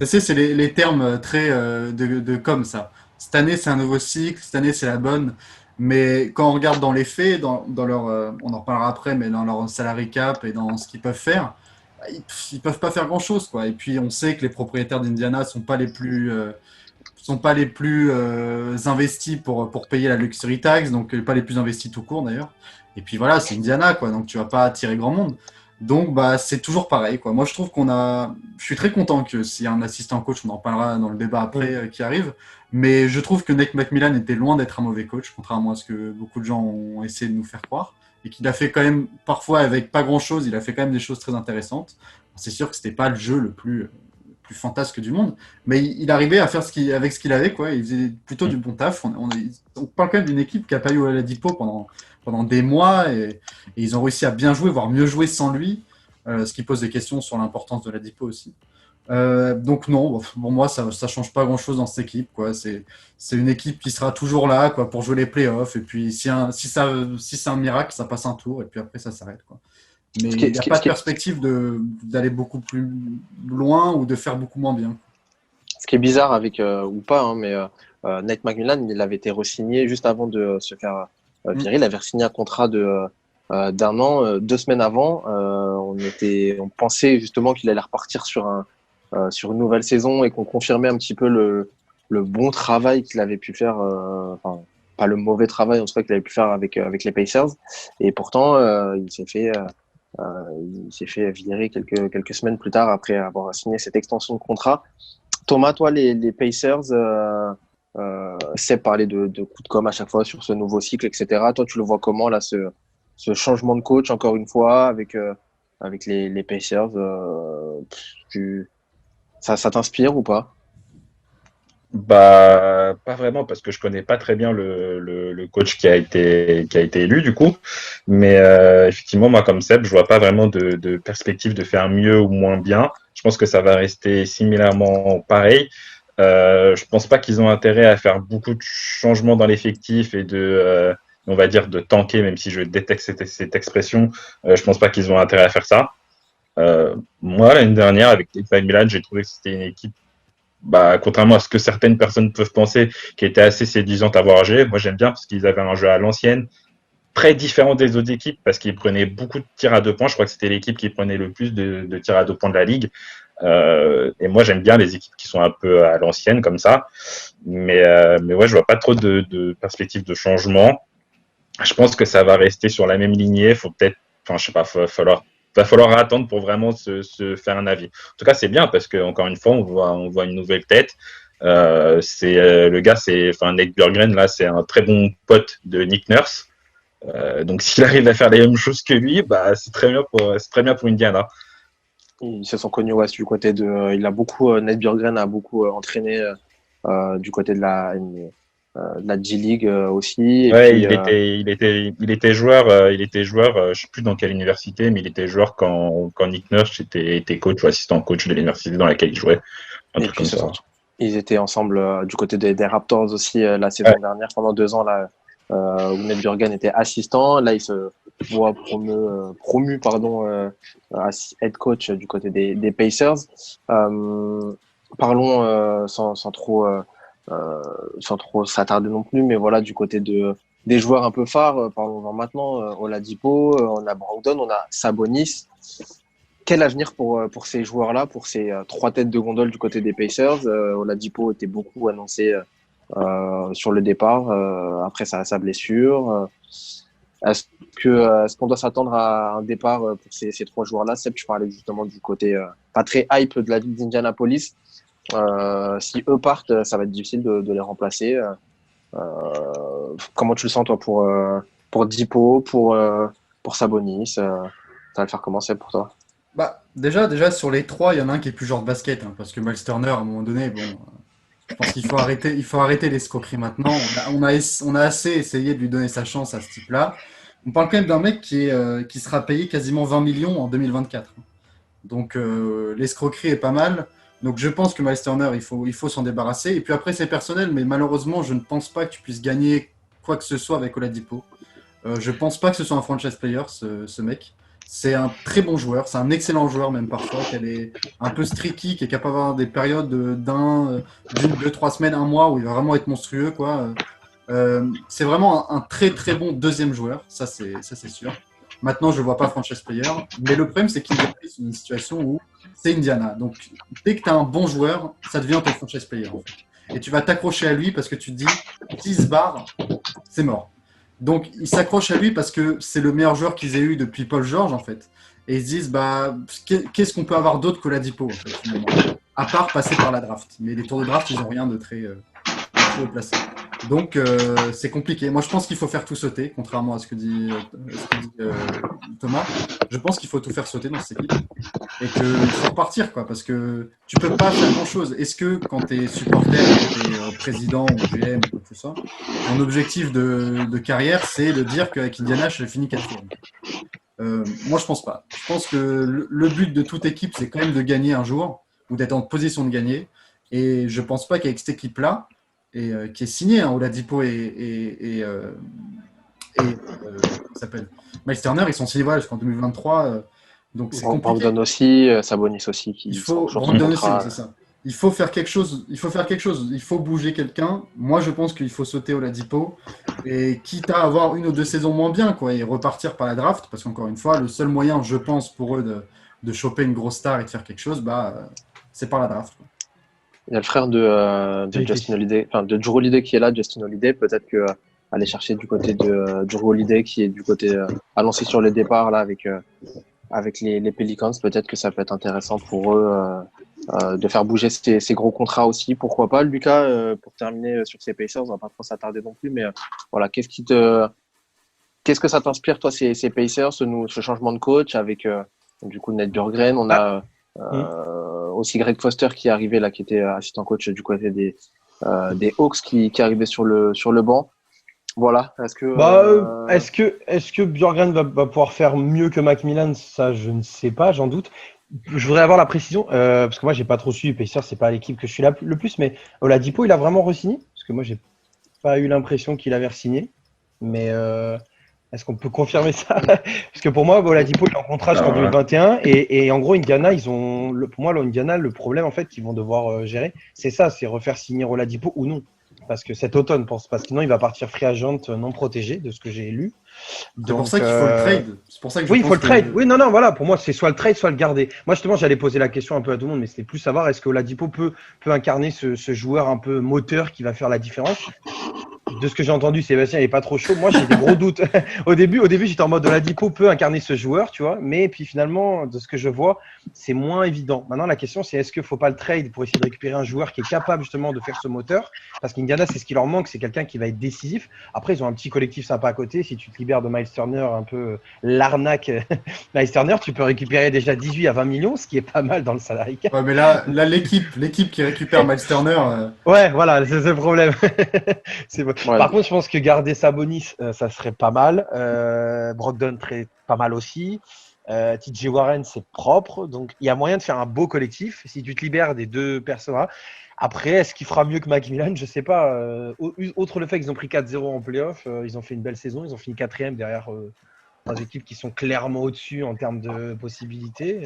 Speaker 3: Tu sais, c'est les termes très de comme ça. Cette année, c'est un nouveau cycle, cette année, c'est la bonne. Mais quand on regarde dans les faits, dans leur, on en reparlera après, mais dans leur salary cap et dans ce qu'ils peuvent faire, ils peuvent pas faire grand-chose, quoi. Et puis, on sait que les propriétaires d'Indiana sont pas les plus sont pas les plus investis pour payer la luxury tax, donc pas les plus investis tout court d'ailleurs. Et puis voilà, c'est Indiana, quoi, donc tu vas pas attirer grand monde. Donc bah c'est toujours pareil, quoi. Moi je trouve je suis très content que s'il y a un assistant coach, on en parlera dans le débat après qui arrive. Mais je trouve que Nate McMillan était loin d'être un mauvais coach, contrairement à ce que beaucoup de gens ont essayé de nous faire croire. Et qu'il a fait quand même, parfois avec pas grand chose, il a fait quand même des choses très intéressantes. C'est sûr que c'était pas le jeu le plus fantasque du monde, mais il arrivait à faire avec ce qu'il avait, quoi. Il faisait plutôt du bon taf. On parle quand même d'une équipe qui a pas eu Oladipo pendant des mois et ils ont réussi à bien jouer, voire mieux jouer sans lui, ce qui pose des questions sur l'importance de Oladipo aussi. Donc non, pour moi ça change pas grand chose dans cette équipe, quoi. C'est une équipe qui sera toujours là, quoi, pour jouer les playoffs, et puis si c'est un miracle, ça passe un tour et puis après ça s'arrête, quoi. Mais il n'y a pas de perspective d'aller beaucoup plus loin ou de faire beaucoup moins bien.
Speaker 1: Ce qui est bizarre avec ou pas, hein, mais Nate McMillan, il avait été re-signé juste avant de se faire virer. Il avait signé un contrat d'un an. 2 semaines avant, on pensait justement qu'il allait repartir sur une nouvelle saison et qu'on confirmait un petit peu le bon travail qu'il avait pu faire, enfin pas le mauvais travail en tout cas qu'il avait pu faire avec les Pacers. Et pourtant, il s'est fait virer quelques semaines plus tard après avoir signé cette extension de contrat. Thomas, toi, les Pacers, Seb parlait de coups de com' à chaque fois sur ce nouveau cycle, etc. Toi, tu le vois comment là, ce changement de coach encore une fois avec les Pacers, ça t'inspire ou pas?
Speaker 2: Bah, pas vraiment, parce que je connais pas très bien le coach qui a été élu, du coup. Mais effectivement, moi, comme Seb, je vois pas vraiment de perspective de faire mieux ou moins bien. Je pense que ça va rester similairement pareil. Je pense pas qu'ils ont intérêt à faire beaucoup de changements dans l'effectif et on va dire, de tanker, même si je déteste cette expression. Je pense pas qu'ils ont intérêt à faire ça. Moi, l'année dernière, avec Inter Milan, j'ai trouvé que c'était une équipe, bah, contrairement à ce que certaines personnes peuvent penser, qui était assez séduisante à voir jouer. Moi, j'aime bien parce qu'ils avaient un jeu à l'ancienne, très différent des autres équipes, parce qu'ils prenaient beaucoup de tirs à 2 points. Je crois que c'était l'équipe qui prenait le plus de tirs à 2 points de la ligue. Et moi, j'aime bien les équipes qui sont un peu à l'ancienne, comme ça. Mais ouais, je vois pas trop de perspective de changement. Je pense que ça va rester sur la même lignée. Faut peut-être, enfin, je sais pas, va falloir attendre pour vraiment se faire un avis. En tout cas, c'est bien parce que encore une fois, on voit une nouvelle tête. Le gars, Nate Bjorkgren, là, c'est un très bon pote de Nick Nurse. Donc, s'il arrive à faire les mêmes choses que lui, bah, c'est très bien pour Indiana.
Speaker 1: Ils se sont connus du côté Nate Bjorkgren a beaucoup entraîné du côté de la G-League aussi. Et
Speaker 2: ouais,
Speaker 1: puis,
Speaker 2: il était joueur, je sais plus dans quelle université, mais il était joueur quand Nick Nurse était coach ou assistant coach de l'université dans laquelle il jouait. Un truc comme ça.
Speaker 1: Ils étaient ensemble du côté des Raptors aussi la saison dernière, pendant 2 ans là, où Nate Bjorkgren était assistant. Là, il se voit promu head coach du côté des Pacers. Parlons sans trop s'attarder non plus, mais voilà, du côté des joueurs un peu phares, parlons-en maintenant. Oladipo, on a Brogdon, on a Sabonis. Quel avenir pour ces joueurs-là, pour ces 3 têtes de gondole du côté des Pacers? Oladipo était beaucoup annoncé sur le départ après sa blessure. Est-ce qu'on doit s'attendre à un départ pour ces 3 joueurs-là? Seb, tu parlais justement du côté pas très hype de la ville d'Indianapolis. Si eux partent, ça va être difficile de les remplacer. Comment tu le sens toi pour Dipo, pour Sabonis, ça va le faire comment, Seb, pour toi?
Speaker 3: Bah, déjà sur les 3, il y en a un qui est plus genre de basket, hein, parce que Miles Turner, à un moment donné, bon, je pense qu'il faut arrêter l'escroquerie maintenant. On a assez essayé de lui donner sa chance à ce type-là. On parle quand même d'un mec qui sera payé quasiment 20 millions en 2024. Donc l'escroquerie est pas mal. Donc je pense que Miles Turner, il faut s'en débarrasser. Et puis après, c'est personnel, mais malheureusement, je ne pense pas que tu puisses gagner quoi que ce soit avec Oladipo. Je pense pas que ce soit un franchise player, ce mec. C'est un très bon joueur, c'est un excellent joueur même parfois, qui est un peu streaky, qui est capable d'avoir des périodes d'une, 2, 3 semaines, 1 mois où il va vraiment être monstrueux, quoi. C'est vraiment un très très bon deuxième joueur, ça c'est sûr. Maintenant, je ne le vois pas franchise player, mais le problème c'est qu'il est dans une situation où c'est Indiana. Donc dès que tu as un bon joueur, ça devient ton franchise player. En fait. et tu vas t'accrocher à lui parce que tu te dis, s'il se barre, c'est mort. Donc, ils s'accrochent à lui parce que c'est le meilleur joueur qu'ils aient eu depuis Paul George, en fait. Et ils se disent, qu'est-ce qu'on peut avoir d'autre qu'Oladipo, en fait, finalement, à part passer par la draft. Mais les tours de draft, ils n'ont rien de très haut placé. Donc, c'est compliqué. Moi, je pense qu'il faut faire tout sauter, contrairement à ce que dit Thomas. Je pense qu'il faut tout faire sauter dans cette équipe et qu'il faut repartir, quoi, parce que tu peux pas faire grand-chose. Est-ce que quand tu es supporter, quand tu es président ou GM ou tout ça, ton objectif de carrière, c'est de dire qu'avec Indiana, je finis quatrième? Moi, je pense pas. Je pense que le but de toute équipe, c'est quand même de gagner un jour ou d'être en position de gagner. Et je pense pas qu'avec cette équipe-là, qui est signé, Oladipo et comment il s'appelle, Miles Turner, ils sont signés jusqu'en 2023. Donc c'est compliqué.
Speaker 1: Brogdon aussi, Sabonis aussi.
Speaker 3: Il faut Brogdon aussi, c'est ça. Il faut faire quelque chose. Il faut bouger quelqu'un. Moi, je pense qu'il faut sauter Oladipo et quitte à avoir une ou deux saisons moins bien, quoi, et repartir par la draft, parce qu'encore une fois, le seul moyen, je pense, pour eux de choper une grosse star et de faire quelque chose, c'est par la draft, quoi.
Speaker 1: Il y a le frère de Justin Holiday, enfin de Drew Holiday qui est là, Justin Holiday. Peut-être que aller chercher du côté de Drew Holiday qui est du côté à lancer sur le départ là avec les Pelicans. Peut-être que ça peut être intéressant pour eux de faire bouger ces gros contrats aussi. Pourquoi pas, Lucas, pour terminer sur ces Pacers, on va pas trop s'attarder non plus, mais voilà, qu'est-ce que ça t'inspire toi ces Pacers, ce changement de coach avec du coup Nate Bjorkgren, on a aussi Greg Foster qui est arrivé là, qui était assistant coach du côté des Hawks qui est arrivé sur le banc. Voilà.
Speaker 4: Est-ce que Bjorkgren va pouvoir faire mieux que Macmillan? Ça, je ne sais pas, j'en doute. Je voudrais avoir la précision parce que moi, j'ai pas trop suivi. Pacers, c'est pas l'équipe que je suis là le plus, mais Oladipo, il a vraiment re-signé? Parce que moi, j'ai pas eu l'impression qu'il avait re-signé. Mais est-ce qu'on peut confirmer ça? Parce que pour moi, Oladipo, il est en contrat jusqu'en 2021 et en gros, Indiana, pour moi, Indiana, le problème en fait qu'ils vont devoir gérer, c'est ça, c'est refaire signer Oladipo ou non. Parce que cet automne, parce que sinon, il va partir free agent non protégé, de ce que j'ai lu.
Speaker 3: C'est pour ça qu'il faut le trade. C'est pour ça que
Speaker 4: il faut le trade. Oui, non, voilà. Pour moi, c'est soit le trade, soit le garder. Moi, justement, j'allais poser la question un peu à tout le monde, mais c'était plus savoir est-ce que Oladipo peut incarner ce joueur un peu moteur qui va faire la différence. De ce que j'ai entendu, Sébastien n'est pas trop chaud. Moi, j'ai des gros doutes. Au début, j'étais en mode Oladipo peut incarner ce joueur, tu vois. Mais puis finalement, de ce que je vois, c'est moins évident. Maintenant, la question, c'est est-ce qu'il ne faut pas le trade pour essayer de récupérer un joueur qui est capable justement de faire ce moteur? Parce qu'Indiana, c'est ce qui leur manque, c'est quelqu'un qui va être décisif. Après, ils ont un petit collectif sympa à côté. Si tu te libères de Miles Turner, un peu l'arnaque Miles Turner, tu peux récupérer déjà 18 à 20 millions, ce qui est pas mal dans le salary cap.
Speaker 3: Ouais, mais là l'équipe qui récupère Miles Turner.
Speaker 4: Ouais, voilà, c'est le problème. C'est bon.
Speaker 1: Ouais.
Speaker 4: Par contre, je pense que garder Sabonis, ça serait pas mal. Brogdon, pas mal aussi. TJ Warren, c'est propre. Donc, il y a moyen de faire un beau collectif si tu te libères des deux personnes. Après, est-ce qu'il fera mieux que Macmillan? Je sais pas. Outre le fait qu'ils ont pris 4-0 en playoff, ils ont fait une belle saison. Ils ont fini 4e derrière des équipes qui sont clairement au-dessus en termes de possibilités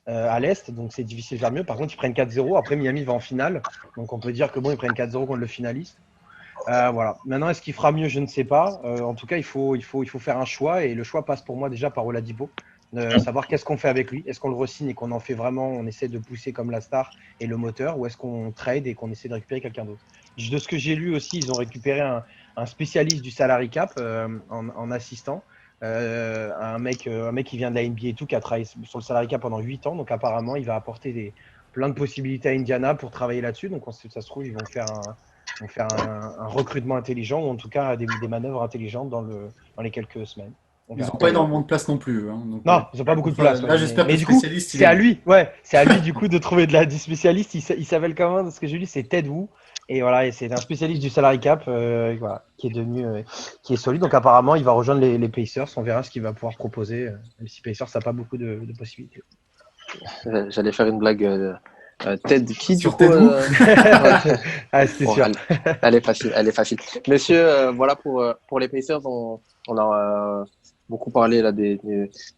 Speaker 4: à l'Est. Donc, c'est difficile de faire mieux. Par contre, ils prennent 4-0. Après, Miami va en finale. Donc, on peut dire que bon, ils prennent 4-0 contre le finaliste. Voilà. Maintenant, est-ce qu'il fera mieux? Je ne sais pas. En tout cas, il faut faire un choix et le choix passe pour moi déjà par Oladipo. Savoir qu'est-ce qu'on fait avec lui. Est-ce qu'on le re-signe et qu'on en fait vraiment, on essaie de pousser comme la star et le moteur, ou est-ce qu'on trade et qu'on essaie de récupérer quelqu'un d'autre? De ce que j'ai lu aussi, ils ont récupéré un spécialiste du salary cap en assistant. Un mec qui vient de la NBA et tout, qui a travaillé sur le salary cap pendant 8 ans. Donc apparemment, il va apporter plein de possibilités à Indiana pour travailler là-dessus. Donc ça se trouve, ils vont faire un recrutement intelligent, ou en tout cas des manœuvres intelligentes dans les quelques semaines.
Speaker 3: Ils n'ont pas énormément de place non plus. Hein, donc,
Speaker 4: non, ils n'ont pas beaucoup de place.
Speaker 3: Là, j'espère que
Speaker 4: le
Speaker 3: spécialiste.
Speaker 4: C'est à lui du coup de trouver du spécialiste. Il s'appelle comment, de ce que j'ai lu, c'est Ted Wu. Et voilà, et c'est un spécialiste du salary cap qui est solide. Donc apparemment, il va rejoindre les Pacers. On verra ce qu'il va pouvoir proposer. Même si Pacers n'a pas beaucoup de possibilités.
Speaker 1: J'allais faire une blague. Ted qui du
Speaker 3: Sur
Speaker 1: coup
Speaker 4: c'était sûr.
Speaker 1: Elle est facile. Messieurs, voilà pour les Pacers, on a beaucoup parlé là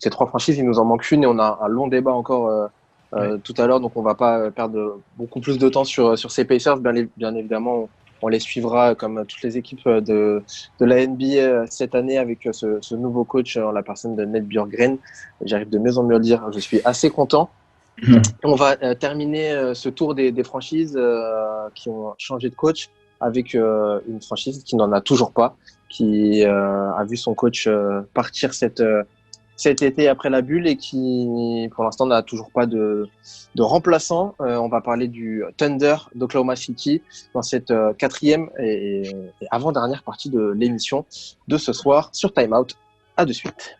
Speaker 1: ces trois franchises. Il nous en manque une et on a un long débat encore tout à l'heure, donc on va pas perdre beaucoup plus de temps sur ces Pacers. Bien évidemment, on les suivra comme toutes les équipes de la NBA cette année avec ce nouveau coach en la personne de Nate Bjorkgren. J'arrive de mieux en mieux à le dire. Je suis assez content. On va terminer ce tour des franchises qui ont changé de coach avec une franchise qui n'en a toujours pas, qui a vu son coach partir cet été après la bulle et qui, pour l'instant, n'a toujours pas de remplaçant. On va parler du Thunder d'Oklahoma City dans cette quatrième et avant-dernière partie de l'émission de ce soir sur Time Out. À de suite.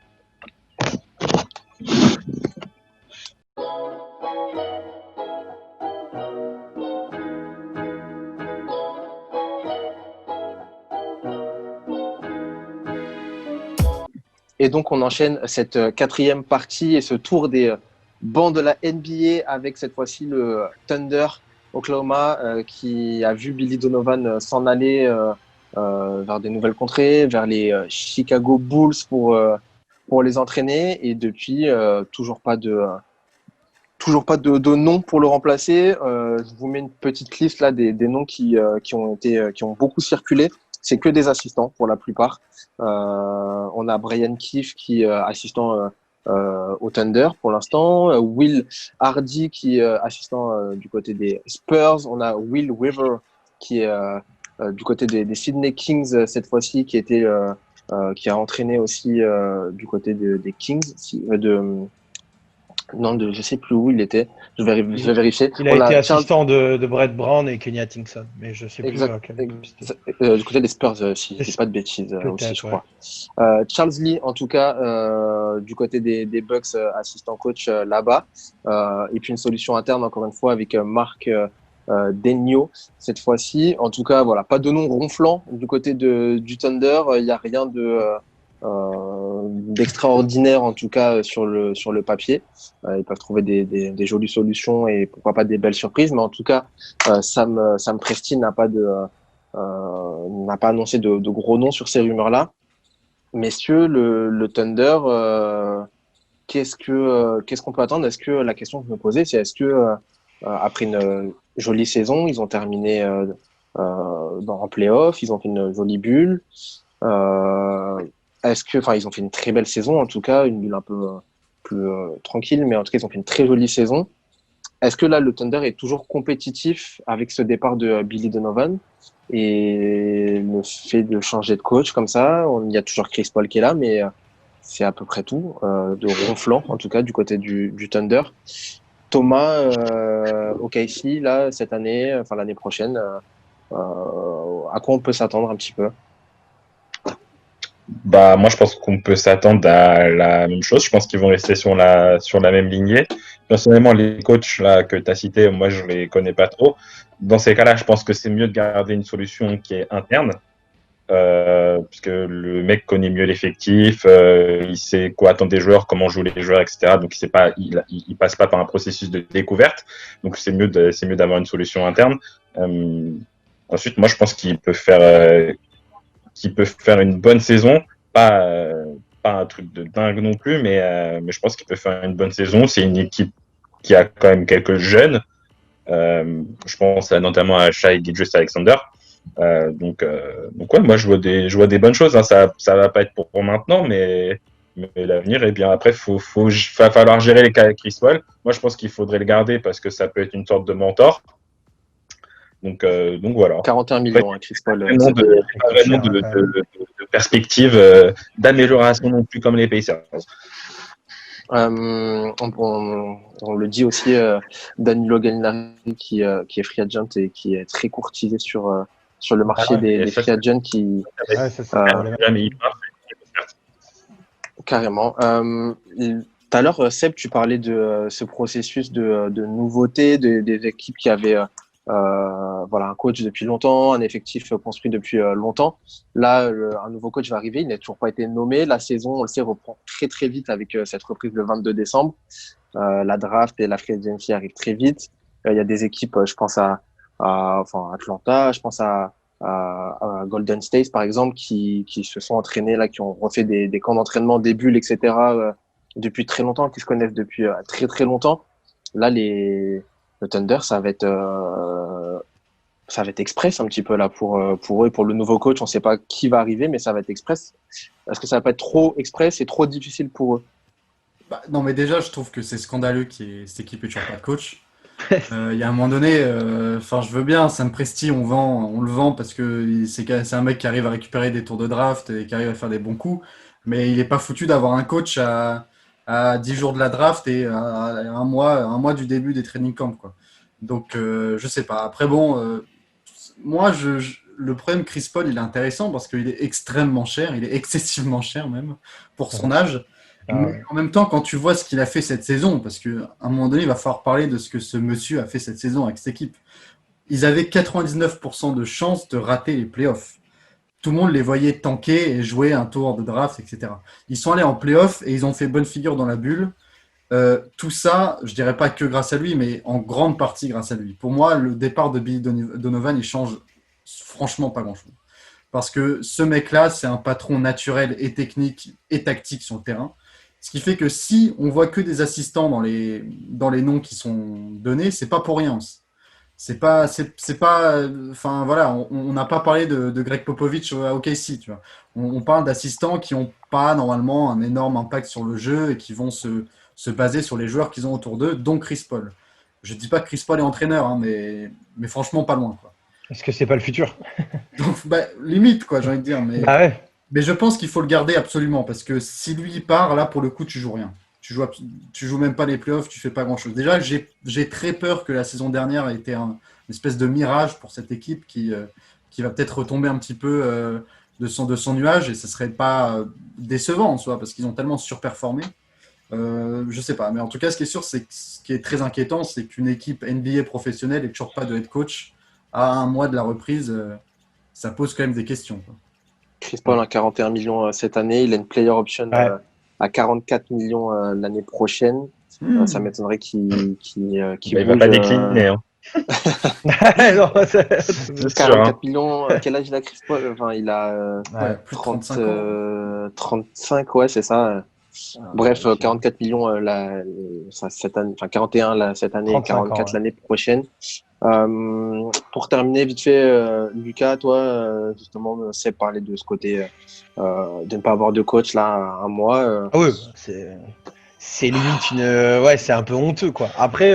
Speaker 1: Et donc, on enchaîne cette quatrième partie et ce tour des bancs de la NBA avec cette fois-ci le Thunder Oklahoma qui a vu Billy Donovan s'en aller vers des nouvelles contrées, vers les Chicago Bulls pour les entraîner. Et depuis, toujours pas de nom pour le remplacer. Je vous mets une petite liste là des noms qui ont beaucoup circulé. C'est que des assistants pour la plupart. On a Brian Keefe qui est assistant au Thunder pour l'instant. Will Hardy qui est assistant du côté des Spurs. On a Will Weaver qui est du côté des Sydney Kings cette fois-ci, qui a entraîné aussi du côté des Kings. Je sais plus où il était. Je vais vérifier.
Speaker 4: Il a été assistant de Brett Brown et Kenny Atkinson, mais je sais plus.
Speaker 1: Du côté des Spurs, si je dis pas de bêtises aussi, je crois. Charles Lee, en tout cas, du côté des Bucks, assistant coach là-bas. Et puis une solution interne, encore une fois, avec Marc Degno cette fois-ci. En tout cas, voilà, pas de nom ronflant du côté du Thunder. Il n'y a rien d'extraordinaire en tout cas sur le papier. Ils peuvent trouver des jolies solutions et pourquoi pas des belles surprises, mais en tout cas Sam Presti n'a pas annoncé de gros noms sur ces rumeurs-là. Messieurs, le Thunder, qu'est-ce qu'on peut attendre? Est-ce que la question que je me posais, c'est est-ce que après une jolie saison, ils ont terminé en play-off, ils ont fait une jolie bulle, ils ont fait une très belle saison, en tout cas, une bulle un peu plus tranquille, mais en tout cas, ils ont fait une très jolie saison. Est-ce que là, le Thunder est toujours compétitif avec ce départ de Billy Donovan et le fait de changer de coach comme ça? Il y a toujours Chris Paul qui est là, mais c'est à peu près tout, de ronflant, en tout cas, du côté du Thunder. Thomas, OKC, là, cette année, enfin l'année prochaine, à quoi on peut s'attendre un petit peu?
Speaker 2: Moi, je pense qu'on peut s'attendre à la même chose. Je pense qu'ils vont rester sur la même lignée. Personnellement, les coachs là que tu as cités, moi, je les connais pas trop. Dans ces cas-là, je pense que c'est mieux de garder une solution qui est interne, puisque le mec connaît mieux l'effectif, il sait quoi attendre des joueurs, comment jouent les joueurs, etc. Donc, il passe pas par un processus de découverte. Donc, c'est mieux d'avoir une solution interne. Ensuite, moi, je pense qu'il peut faire une bonne saison, pas un truc de dingue non plus, mais je pense qu'il peut faire une bonne saison. C'est une équipe qui a quand même quelques jeunes. Je pense notamment à Shai Gilgeous-Alexander. Donc ouais, moi je vois des bonnes choses. Hein. Ça va pas être pour maintenant, mais l'avenir est bien. Après, va falloir gérer les cas avec Chris Paul. Moi, je pense qu'il faudrait le garder parce que ça peut être une sorte de mentor. Donc voilà.
Speaker 1: 41 millions, Chris Paul.
Speaker 2: Pas vraiment de perspective d'amélioration non plus comme les Pacers.
Speaker 1: On le dit aussi, Danilo Gallinari qui est free agent et qui est très courtisé sur le marché des free agents carrément. Tout à l'heure, Seb, tu parlais de ce processus de nouveauté des équipes qui avaient un coach depuis longtemps, un effectif construit depuis longtemps. Là, un nouveau coach va arriver, il n'a toujours pas été nommé. La saison, on le sait, reprend très très vite avec cette reprise le 22 décembre. La draft et la free agency arrivent très vite. Il y a des équipes, je pense à Atlanta, je pense à Golden State par exemple, qui se sont entraînés là, qui ont refait des camps d'entraînement, des bulles, etc. Depuis très longtemps, qui se connaissent depuis très très longtemps. Là, le Thunder, ça va être express un petit peu là pour eux et pour le nouveau coach. On ne sait pas qui va arriver, mais ça va être express. Est-ce que ça va pas être trop express et trop difficile pour eux?
Speaker 3: Non, mais déjà, je trouve que c'est scandaleux cette équipe ait toujours pas de coach. Il y a un moment donné, enfin, je veux bien, Sam Presti, on le vend parce que c'est un mec qui arrive à récupérer des tours de draft et qui arrive à faire des bons coups, mais il est pas foutu d'avoir un coach à 10 jours de la draft et à un mois du début des training camps, quoi. Donc, je sais pas. Après, bon, moi, le problème Chris Paul, il est intéressant parce qu'il est extrêmement cher, il est excessivement cher même pour son âge.
Speaker 4: Ah
Speaker 3: Mais
Speaker 4: ouais.
Speaker 3: en même temps, quand tu vois ce qu'il a fait cette saison, parce qu'à un moment donné, il va falloir parler de ce que ce monsieur a fait cette saison avec cette équipe. Ils avaient 99% de chances de rater les playoffs. Tout le monde les voyait tanker et jouer un tour de draft, etc. Ils sont allés en playoffs et ils ont fait bonne figure dans la bulle. Tout ça, je dirais pas que grâce à lui, mais en grande partie grâce à lui. Pour moi, le départ de Billy Donovan, il change franchement pas grand-chose. Parce que ce mec-là, c'est un patron naturel et technique et tactique sur le terrain. Ce qui fait que si on voit que des assistants dans les noms qui sont donnés, c'est pas pour rien. C'est pas, enfin voilà, on n'a pas parlé de Greg Popovich à OKC, tu vois. On parle d'assistants qui n'ont pas normalement un énorme impact sur le jeu et qui vont se baser sur les joueurs qu'ils ont autour d'eux, dont Chris Paul. Je dis pas que Chris Paul est entraîneur, hein, mais franchement pas loin, quoi.
Speaker 4: Est-ce que c'est pas le futur?
Speaker 3: Donc, bah, limite, quoi, j'ai envie de dire,
Speaker 4: Bah ouais.
Speaker 3: mais je pense qu'il faut le garder absolument parce que si lui il part, là pour le coup, tu joues rien. Tu joues même pas les playoffs, tu fais pas grand-chose. Déjà, j'ai très peur que la saison dernière ait été une espèce de mirage pour cette équipe qui va peut-être retomber un petit peu de son nuage et ce serait pas décevant en soi parce qu'ils ont tellement surperformé. Je sais pas, mais en tout cas, ce qui est sûr, c'est que ce qui est très inquiétant, c'est qu'une équipe NBA professionnelle et toujours pas de head coach à un mois de la reprise, ça pose quand même des questions, quoi.
Speaker 1: Chris Paul a 41 millions cette année. Il a une player option
Speaker 4: Ouais.
Speaker 1: à 44 millions l'année prochaine. Ça m'étonnerait qu'il
Speaker 2: Il va pas décliner. Hein.
Speaker 4: Non,
Speaker 2: C'est sûr.
Speaker 1: 44 millions. Quel âge il a, Chris Paul? Enfin, il a
Speaker 3: Ouais, plus de 35 ans.
Speaker 1: 35, ouais, c'est ça. Bref, 44 millions cette année, enfin 41 cette année et
Speaker 4: 35 ans,
Speaker 1: 44
Speaker 4: ouais.
Speaker 1: l'année prochaine. Pour terminer, vite fait, Lucas, toi, justement, c'est parler de ce côté de ne pas avoir de coach là un mois.
Speaker 4: Ah ouais, c'est limite ouais, c'est un peu honteux quoi. Après,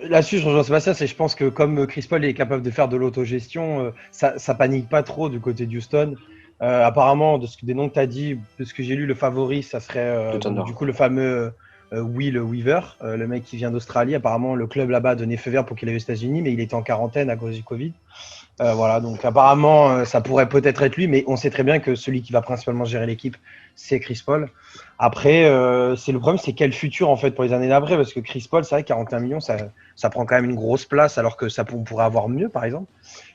Speaker 4: là-dessus, je rejoins Sébastien, je pense que comme Chris Paul est capable de faire de l'autogestion, ça panique pas trop du côté de Houston. Apparemment, des noms que tu as dit, de ce que j'ai lu, le favori, ça serait
Speaker 1: Le Thunder.
Speaker 4: du coup le fameux Will Weaver, le mec qui vient d'Australie. Apparemment, le club là-bas a donné feu vert pour qu'il aille aux États-Unis, mais il était en quarantaine à cause du Covid. Voilà, donc apparemment, ça pourrait peut-être être lui, mais on sait très bien que celui qui va principalement gérer l'équipe, c'est Chris Paul. Après, c'est le problème, c'est quel futur en fait pour les années d'après, parce que Chris Paul, c'est vrai, 41 millions, ça prend quand même une grosse place, alors que on pourrait avoir mieux, par exemple.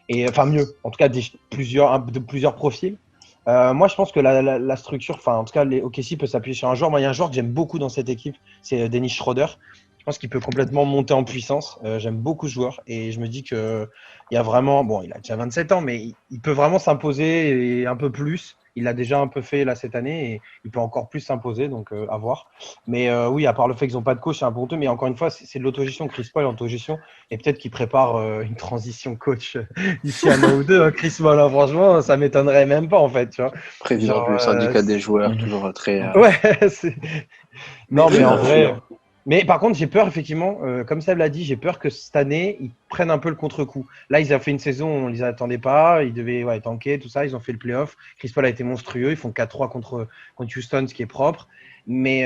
Speaker 4: Et enfin mieux, en tout cas de plusieurs profils. Moi, je pense que la structure, enfin en tout cas, les OKC peut s'appuyer sur un joueur. Moi, il y a un joueur que j'aime beaucoup dans cette équipe, c'est Dennis Schroeder. Je pense qu'il peut complètement monter en puissance. J'aime beaucoup ce joueur et je me dis que il y a vraiment, bon, il a déjà 27 ans, mais il peut vraiment s'imposer et un peu plus. Il l'a déjà un peu fait là cette année et il peut encore plus s'imposer, donc à voir. Mais oui, à part le fait qu'ils n'ont pas de coach, c'est un peu honteux. Mais encore une fois, c'est de l'autogestion. Chris Paul est en autogestion et peut-être qu'il prépare une transition coach d'ici un an ou deux. Hein, Chris Paul, hein, franchement, ça m'étonnerait même pas en fait, tu vois.
Speaker 1: Président
Speaker 4: Genre,
Speaker 1: du syndicat des joueurs, toujours très.
Speaker 4: Ouais, non, mais en
Speaker 3: eux,
Speaker 4: vrai. Mais par contre, j'ai peur, effectivement, comme Seb l'a dit, j'ai peur que cette année, ils prennent un peu le contre-coup. Là, ils ont fait une saison, on ne les attendait pas, ils devaient tanker, tout ça, ils ont fait le play-off. Chris Paul a été monstrueux, ils font 4-3 contre Houston, ce qui est propre. Mais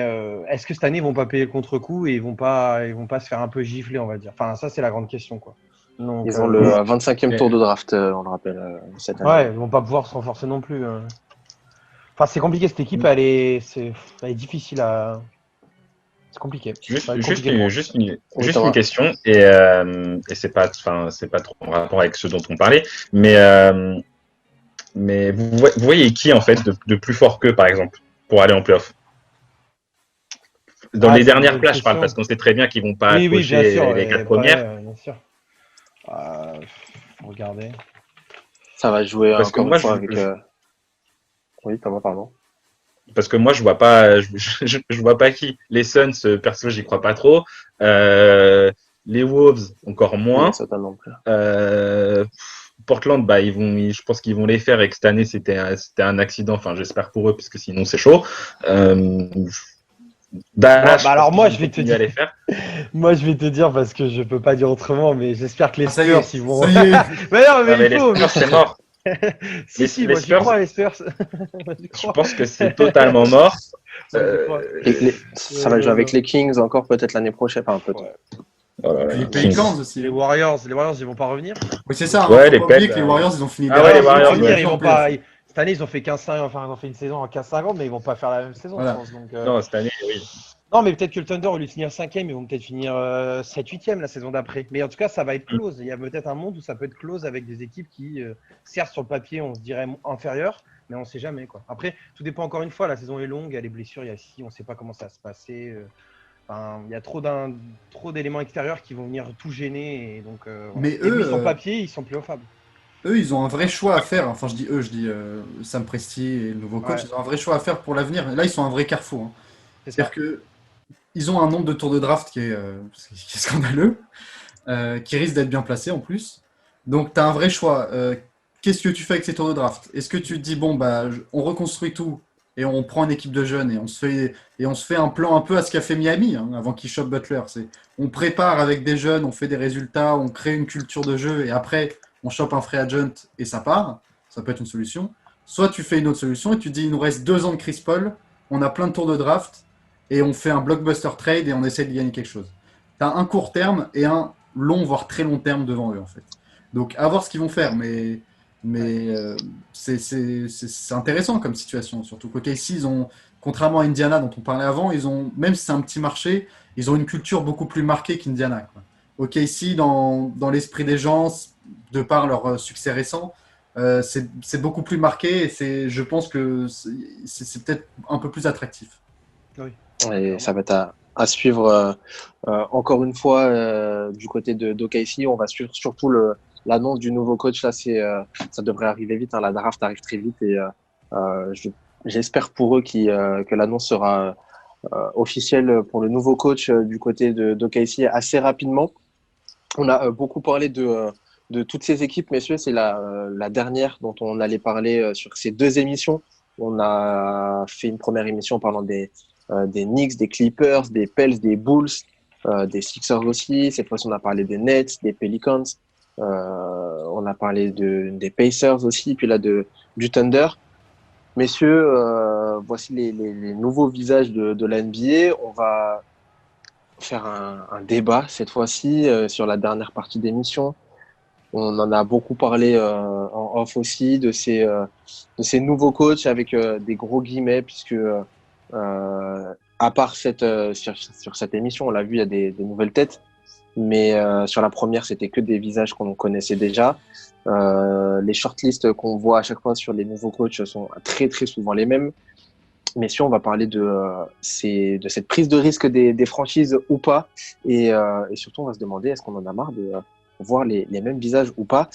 Speaker 4: est-ce que cette année, ils vont pas payer le contre-coup et ils vont pas se faire un peu gifler, on va dire. Enfin, ça, c'est la grande question, quoi. Donc,
Speaker 1: Ils ont le 25e tour de draft, on le rappelle, cette année.
Speaker 4: ouais, ils vont pas pouvoir se renforcer non plus. Enfin, c'est compliqué, cette équipe, elle est difficile à... C'est compliqué. Ça va être compliqué de voir.
Speaker 2: Juste une
Speaker 1: Thomas.
Speaker 2: question, et c'est pas trop en rapport avec ce dont on parlait, mais vous voyez qui en fait de plus fort qu'eux, par exemple, pour aller en playoff? Dans les
Speaker 4: c'est une
Speaker 2: dernières
Speaker 4: bonne
Speaker 2: places, je parle,
Speaker 4: question.
Speaker 2: parce qu'on sait très bien qu'ils vont pas
Speaker 4: Oui, bien
Speaker 2: cocher
Speaker 4: sûr.
Speaker 2: les 4 premières.
Speaker 4: Bien sûr. Faut regarder.
Speaker 1: Ça va jouer
Speaker 2: Parce que
Speaker 1: encore
Speaker 2: moi,
Speaker 1: une fois avec. Oui, Thomas, pardon.
Speaker 2: Parce que moi, je vois pas, je vois pas qui. Les Suns, perso, j'y crois pas trop. Les Wolves, encore moins.
Speaker 1: Minnesota non plus.
Speaker 2: Portland, je pense qu'ils vont les faire et que cette année, c'était un accident. Enfin, j'espère pour eux, parce que sinon, c'est chaud. Dallas,
Speaker 4: Bah, alors,
Speaker 2: pense
Speaker 4: moi,
Speaker 2: qu'ils
Speaker 4: je vais
Speaker 2: vont
Speaker 4: te
Speaker 2: continuer à
Speaker 4: dire.
Speaker 2: les faire.
Speaker 4: Moi, je vais te dire parce que je peux pas dire autrement, mais j'espère que les
Speaker 3: Ah, ça y est,
Speaker 4: Spurs, ils vont.
Speaker 3: ça y est.
Speaker 4: Mais non,
Speaker 2: Non,
Speaker 4: mais
Speaker 2: mais
Speaker 4: il
Speaker 2: les
Speaker 4: faut.
Speaker 2: Spurs, c'est mort.
Speaker 4: Si,
Speaker 2: Les
Speaker 4: moi, j'y
Speaker 2: Spurs,
Speaker 4: crois, les Spurs. J'y
Speaker 2: je
Speaker 4: crois.
Speaker 2: pense que c'est totalement mort.
Speaker 4: Moi, j'y crois.
Speaker 1: Ça va jouer avec les Kings encore peut-être l'année prochaine. Enfin, peut-être.
Speaker 4: Ouais.
Speaker 2: Oh là
Speaker 3: Et
Speaker 2: là,
Speaker 3: puis les
Speaker 2: Kings.
Speaker 3: Pelicans aussi.
Speaker 4: Les
Speaker 3: hein.
Speaker 4: Warriors, ils vont pas revenir.
Speaker 3: Oui, c'est ça, hein,
Speaker 2: Ouais,
Speaker 3: faut
Speaker 2: les
Speaker 3: pas oublier
Speaker 2: Pels,
Speaker 3: que les Warriors, ils ont fini
Speaker 2: Ah ouais, les
Speaker 3: dernier,
Speaker 4: Ils vont
Speaker 2: Warriors,
Speaker 3: ils vont
Speaker 4: revenir,
Speaker 2: ouais.
Speaker 4: ils
Speaker 3: jouer en
Speaker 4: vont
Speaker 3: playoff.
Speaker 4: pas. Cette année, ils ont fait 15-5, enfin, ils ont fait une saison en 15-50, mais ils vont pas faire la même saison,
Speaker 3: Voilà.
Speaker 4: je pense. Donc,
Speaker 2: Non, cette année, oui.
Speaker 4: non, mais peut-être que le Thunder, au lieu de finir 5e, ils vont peut-être finir 7-8e la saison d'après. Mais en tout cas, ça va être close. Il y a peut-être un monde où ça peut être close avec des équipes qui, certes, sur le papier, on se dirait inférieures, mais on ne sait jamais, quoi. Après, tout dépend encore une fois. La saison est longue, il y a les blessures, il y a si, on ne sait pas comment ça va se passer. Enfin, il y a trop d'éléments extérieurs qui vont venir tout gêner. Et donc, voilà.
Speaker 3: Mais
Speaker 4: Et lui,
Speaker 3: eux,
Speaker 4: sur le papier, ils sont playoffables.
Speaker 3: eux, ils ont un vrai choix à faire. Enfin, je dis eux, je dis Sam Presti et le nouveau coach,
Speaker 4: Ouais,
Speaker 3: ils ont un vrai choix à faire pour l'avenir. Là, ils sont un vrai carrefour. Hein.
Speaker 4: c'est ça.
Speaker 3: C'est-à-dire que ils ont un nombre de tours de draft qui est scandaleux, qui risque d'être bien placé en plus. Donc, tu as un vrai choix. Qu'est-ce que tu fais avec ces tours de draft? Est-ce que tu te dis, bon, bah, on reconstruit tout et on prend une équipe de jeunes et on se fait un plan un peu à ce qu'a fait Miami hein, avant qu'il chope Butler. On prépare avec des jeunes, on fait des résultats, on crée une culture de jeu et après, on chope un free agent et ça part. Ça peut être une solution. Soit tu fais une autre solution et tu dis, il nous reste 2 ans de Chris Paul, on a plein de tours de draft et on fait un blockbuster trade et on essaie de gagner quelque chose. Tu as un court terme et un long, voire très long terme devant eux, en fait. Donc, à voir ce qu'ils vont faire, mais c'est intéressant comme situation. Surtout qu'OKC, ils ont, contrairement à Indiana dont on parlait avant, ils ont, même si c'est un petit marché, ils ont une culture beaucoup plus marquée qu'Indiana. OKC, dans l'esprit des gens, de par leur succès récent, c'est beaucoup plus marqué et je pense que c'est peut-être un peu plus attractif.
Speaker 4: Oui.
Speaker 1: Et ça va être à suivre encore une fois du côté d'OKC. On va suivre surtout l'annonce du nouveau coach. Là, ça devrait arriver vite. Hein. La draft arrive très vite et j'espère pour eux que l'annonce sera officielle pour le nouveau coach du côté d'OKC assez rapidement. On a beaucoup parlé de toutes ces équipes, messieurs. C'est la dernière dont on allait parler sur ces 2 émissions. On a fait une première émission parlant des Knicks, des Clippers, des Pels, des Bulls, des Sixers aussi. Cette fois-ci, on a parlé des Nets, des Pelicans. On a parlé des Pacers aussi, puis là du Thunder. Messieurs, voici les nouveaux visages de la NBA. On va faire un débat cette fois-ci sur la dernière partie d'émission. On en a beaucoup parlé en off aussi de ces nouveaux coachs avec des gros guillemets puisque à part sur cette émission, on l'a vu, il y a des nouvelles têtes, mais sur la première, c'était que des visages qu'on connaissait déjà. Les shortlists qu'on voit à chaque fois sur les nouveaux coachs sont très très souvent les mêmes. Mais si on va parler de cette prise de risque des franchises ou pas, et surtout on va se demander est-ce qu'on en a marre de voir les mêmes visages ou pas.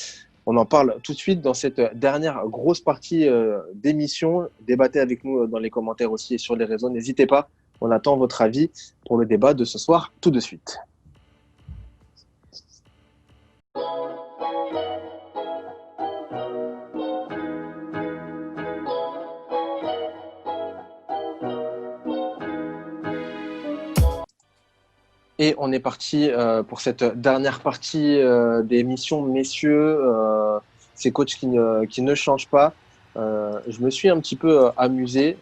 Speaker 1: On en parle tout de suite dans cette dernière grosse partie d'émission. Débattez avec nous dans les commentaires aussi et sur les réseaux. N'hésitez pas, on attend votre avis pour le débat de ce soir tout de suite. Et on est parti pour cette dernière partie d'émission, messieurs. Ces coachs qui ne changent pas. Je me suis un petit peu amusé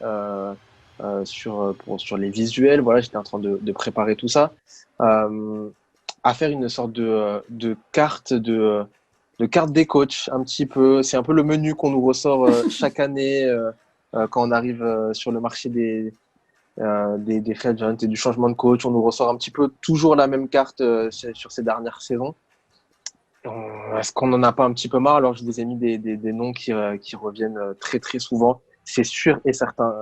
Speaker 1: sur les visuels. Voilà, j'étais en train de préparer tout ça. À faire une sorte de carte de carte des coachs, un petit peu. C'est un peu le menu qu'on nous ressort chaque année quand on arrive sur le marché des free agents et du changement de coach. On nous ressort un petit peu toujours la même carte sur ces dernières saisons. Est-ce qu'on n'en a pas un petit peu marre? Alors, je vous ai mis des noms qui reviennent très, très souvent. C'est sûr et certain.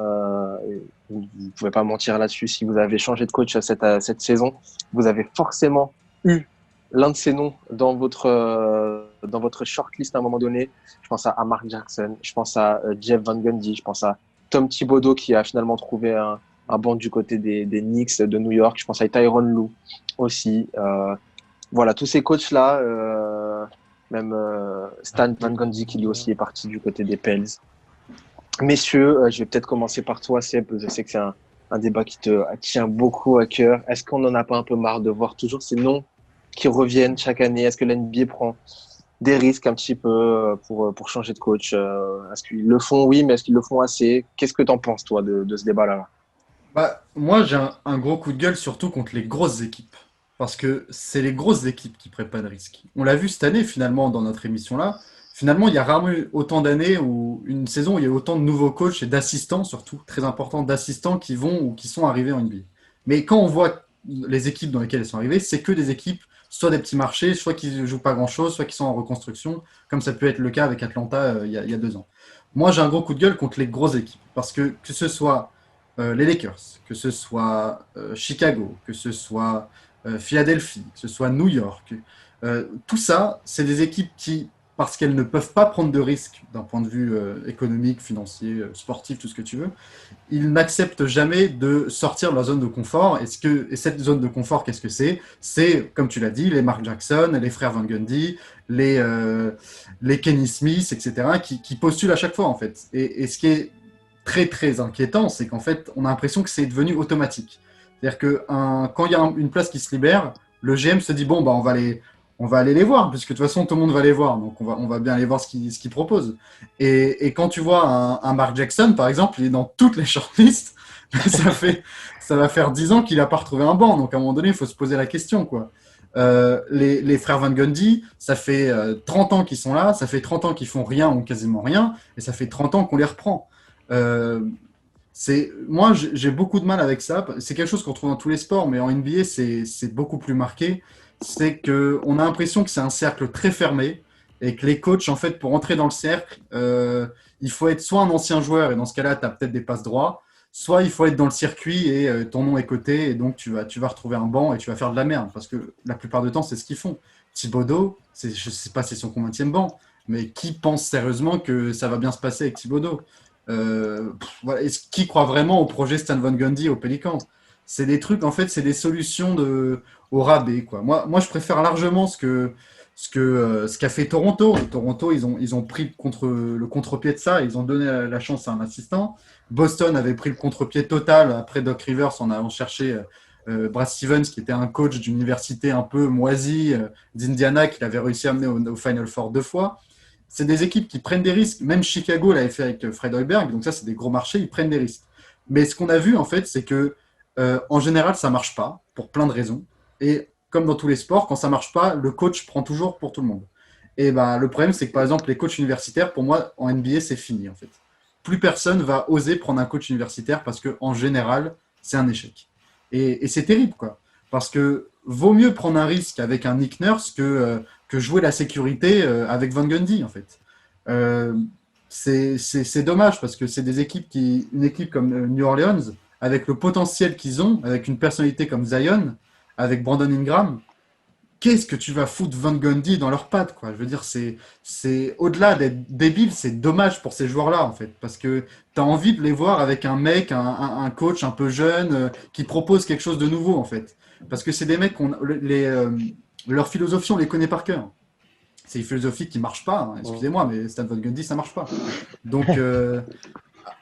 Speaker 1: Vous ne pouvez pas mentir là-dessus. Si vous avez changé de coach cette saison, vous avez forcément eu l'un de ces noms dans votre shortlist à un moment donné. Je pense à Mark Jackson, je pense à Jeff Van Gundy, je pense à Tom Thibodeau qui a finalement trouvé un banc du côté des Knicks de New York. Je pense à Tyronn Lue aussi. Voilà, tous ces coachs-là, même Stan Van Gundy qui lui aussi est parti du côté des Pels. Messieurs, je vais peut-être commencer par toi, Seb. Je sais que c'est un débat qui te tient beaucoup à cœur. Est-ce qu'on n'en a pas un peu marre de voir toujours ces noms qui reviennent chaque année? Est-ce que l'NBA prend des risques un petit peu pour changer de coach? Est-ce qu'ils le font? Oui, mais est-ce qu'ils le font assez? Qu'est-ce que tu en penses, toi, de ce débat-là?
Speaker 3: Bah, moi, j'ai un gros coup de gueule surtout contre les grosses équipes. Parce que c'est les grosses équipes qui prennent pas de risques. On l'a vu cette année, finalement, dans notre émission-là. Finalement, il y a rarement eu autant d'années ou une saison où il y a eu autant de nouveaux coachs et d'assistants, surtout, très important, d'assistants qui vont ou qui sont arrivés en NBA. Mais quand on voit les équipes dans lesquelles elles sont arrivées, c'est que des équipes, soit des petits marchés, soit qui ne jouent pas grand-chose, soit qui sont en reconstruction, comme ça peut être le cas avec Atlanta il y a 2 ans. Moi, j'ai un gros coup de gueule contre les grosses équipes. Parce que ce soit les Lakers, que ce soit Chicago, que ce soit Philadelphie, que ce soit New York, tout ça, c'est des équipes qui, parce qu'elles ne peuvent pas prendre de risques d'un point de vue économique, financier, sportif, tout ce que tu veux, ils n'acceptent jamais de sortir de leur zone de confort. Et cette zone de confort, qu'est-ce que c'est? C'est, comme tu l'as dit, les Mark Jackson, les frères Van Gundy, les Kenny Smith, etc., qui postulent à chaque fois, en fait. Et ce qui est très, très inquiétant, c'est qu'en fait, on a l'impression que c'est devenu automatique. C'est-à-dire que quand il y a une place qui se libère, le GM se dit, bon, bah, on va aller les voir, puisque de toute façon, tout le monde va les voir. Donc, on va bien aller voir ce qu'ils proposent. Et quand tu vois un Mark Jackson, par exemple, il est dans toutes les shortlists. Ça va faire 10 ans qu'il n'a pas retrouvé un banc. Donc, à un moment donné, il faut se poser la question, quoi. Les frères Van Gundy, ça fait 30 ans qu'ils sont là, ça fait 30 ans qu'ils font rien ou quasiment rien, et ça fait 30 ans qu'on les reprend. Euh, Moi, j'ai beaucoup de mal avec ça. C'est quelque chose qu'on trouve dans tous les sports, mais en NBA, c'est beaucoup plus marqué. C'est qu'on a l'impression que c'est un cercle très fermé et que les coachs, en fait, pour entrer dans le cercle, il faut être soit un ancien joueur, et dans ce cas-là, tu as peut-être des passes droits, soit il faut être dans le circuit et ton nom est coté, et donc tu vas retrouver un banc et tu vas faire de la merde. Parce que la plupart du temps, c'est ce qu'ils font. Thibodeau, je ne sais pas c'est son combienième banc, mais qui pense sérieusement que ça va bien se passer avec Thibodeau? Voilà. Est-ce qui croit vraiment au projet Stan Van Gundy au Pelicans? C'est des trucs, en fait, c'est des solutions au rabais, quoi. Moi, je préfère largement ce qu'a fait Toronto. Toronto, ils ont pris le contre-pied de ça, ils ont donné la chance à un assistant. Boston avait pris le contre-pied total après Doc Rivers en allant chercher Brad Stevens, qui était un coach d'université un peu moisi d'Indiana, qu'il avait réussi à amener au Final Four 2 fois. C'est des équipes qui prennent des risques. Même Chicago l'avait fait avec Fred Hoiberg. Donc ça, c'est des gros marchés, ils prennent des risques. Mais ce qu'on a vu, en fait, c'est que en général, ça marche pas pour plein de raisons. Et comme dans tous les sports, quand ça marche pas, le coach prend toujours pour tout le monde. Et ben, le problème, c'est que par exemple, les coachs universitaires, pour moi, en NBA, c'est fini, en fait. Plus personne va oser prendre un coach universitaire parce que en général, c'est un échec. Et c'est terrible, quoi. Parce que vaut mieux prendre un risque avec un Nick Nurse que jouer la sécurité avec Van Gundy, en fait. Euh, c'est dommage parce que c'est une équipe comme New Orleans, avec le potentiel qu'ils ont, avec une personnalité comme Zion, avec Brandon Ingram, qu'est-ce que tu vas foutre Van Gundy dans leurs pattes, quoi? Je veux dire, c'est au-delà d'être débile, c'est dommage pour ces joueurs-là, en fait, parce que tu as envie de les voir avec un mec, un coach un peu jeune, qui propose quelque chose de nouveau, en fait. Parce que c'est des mecs, leur philosophie, on les connaît par cœur. C'est une philosophie qui marche pas, hein, excusez-moi, mais Stan Van Gundy, ça marche pas. Donc,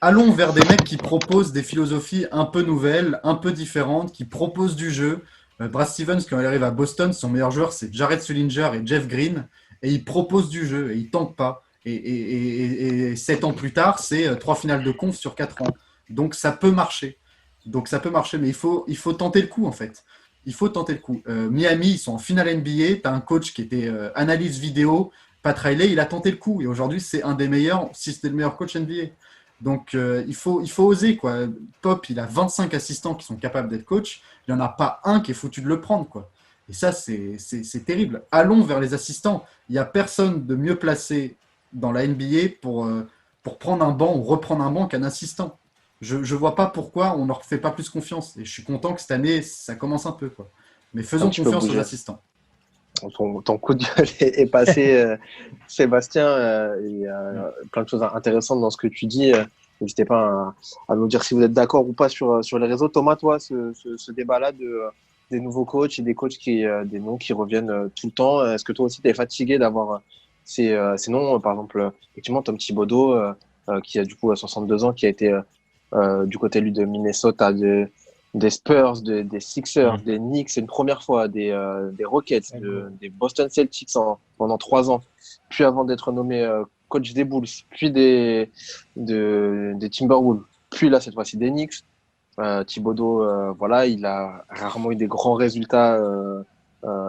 Speaker 3: allons vers des mecs qui proposent des philosophies un peu nouvelles, un peu différentes, qui proposent du jeu. Brad Stevens, quand il arrive à Boston, son meilleur joueur, c'est Jared Sullinger et Jeff Green, et il propose du jeu, et il tanque pas. Et 7 ans plus tard, c'est 3 finales de conf sur 4 ans. Donc ça peut marcher. Mais il faut tenter le coup, en fait. Il faut tenter le coup. Miami, ils sont en finale NBA, tu as un coach qui était analyse vidéo, Pat Riley, il a tenté le coup, et aujourd'hui, c'est un des meilleurs, si c'était le meilleur coach NBA. Donc, il faut oser, quoi. Pop, il a 25 assistants qui sont capables d'être coach. Il n'y en a pas un qui est foutu de le prendre, quoi. Et ça, c'est terrible. Allons vers les assistants. Il n'y a personne de mieux placé dans la NBA pour prendre un banc ou reprendre un banc qu'un assistant. Je ne vois pas pourquoi on ne leur fait pas plus confiance. Et je suis content que cette année, ça commence un peu, quoi. Mais faisons confiance aux assistants.
Speaker 1: Ton coup de gueule est passé, Sébastien. Il y a plein de choses intéressantes dans ce que tu dis. N'hésitez pas à nous dire si vous êtes d'accord ou pas sur les réseaux. Thomas, toi, ce débat-là des nouveaux coachs et des coachs des noms qui reviennent tout le temps, est-ce que toi aussi, tu es fatigué d'avoir ces noms? Par exemple, effectivement, Tom Thibodeau, qui a du coup 62 ans, qui a été Du côté lui de Minnesota, des Spurs, des Sixers, des Knicks, c'est une première fois, des Rockets, des Boston Celtics pendant 3 ans, puis avant d'être nommé coach des Bulls, puis des Timberwolves, puis là cette fois-ci des Knicks. Thibodeau, voilà, il a rarement eu des grands résultats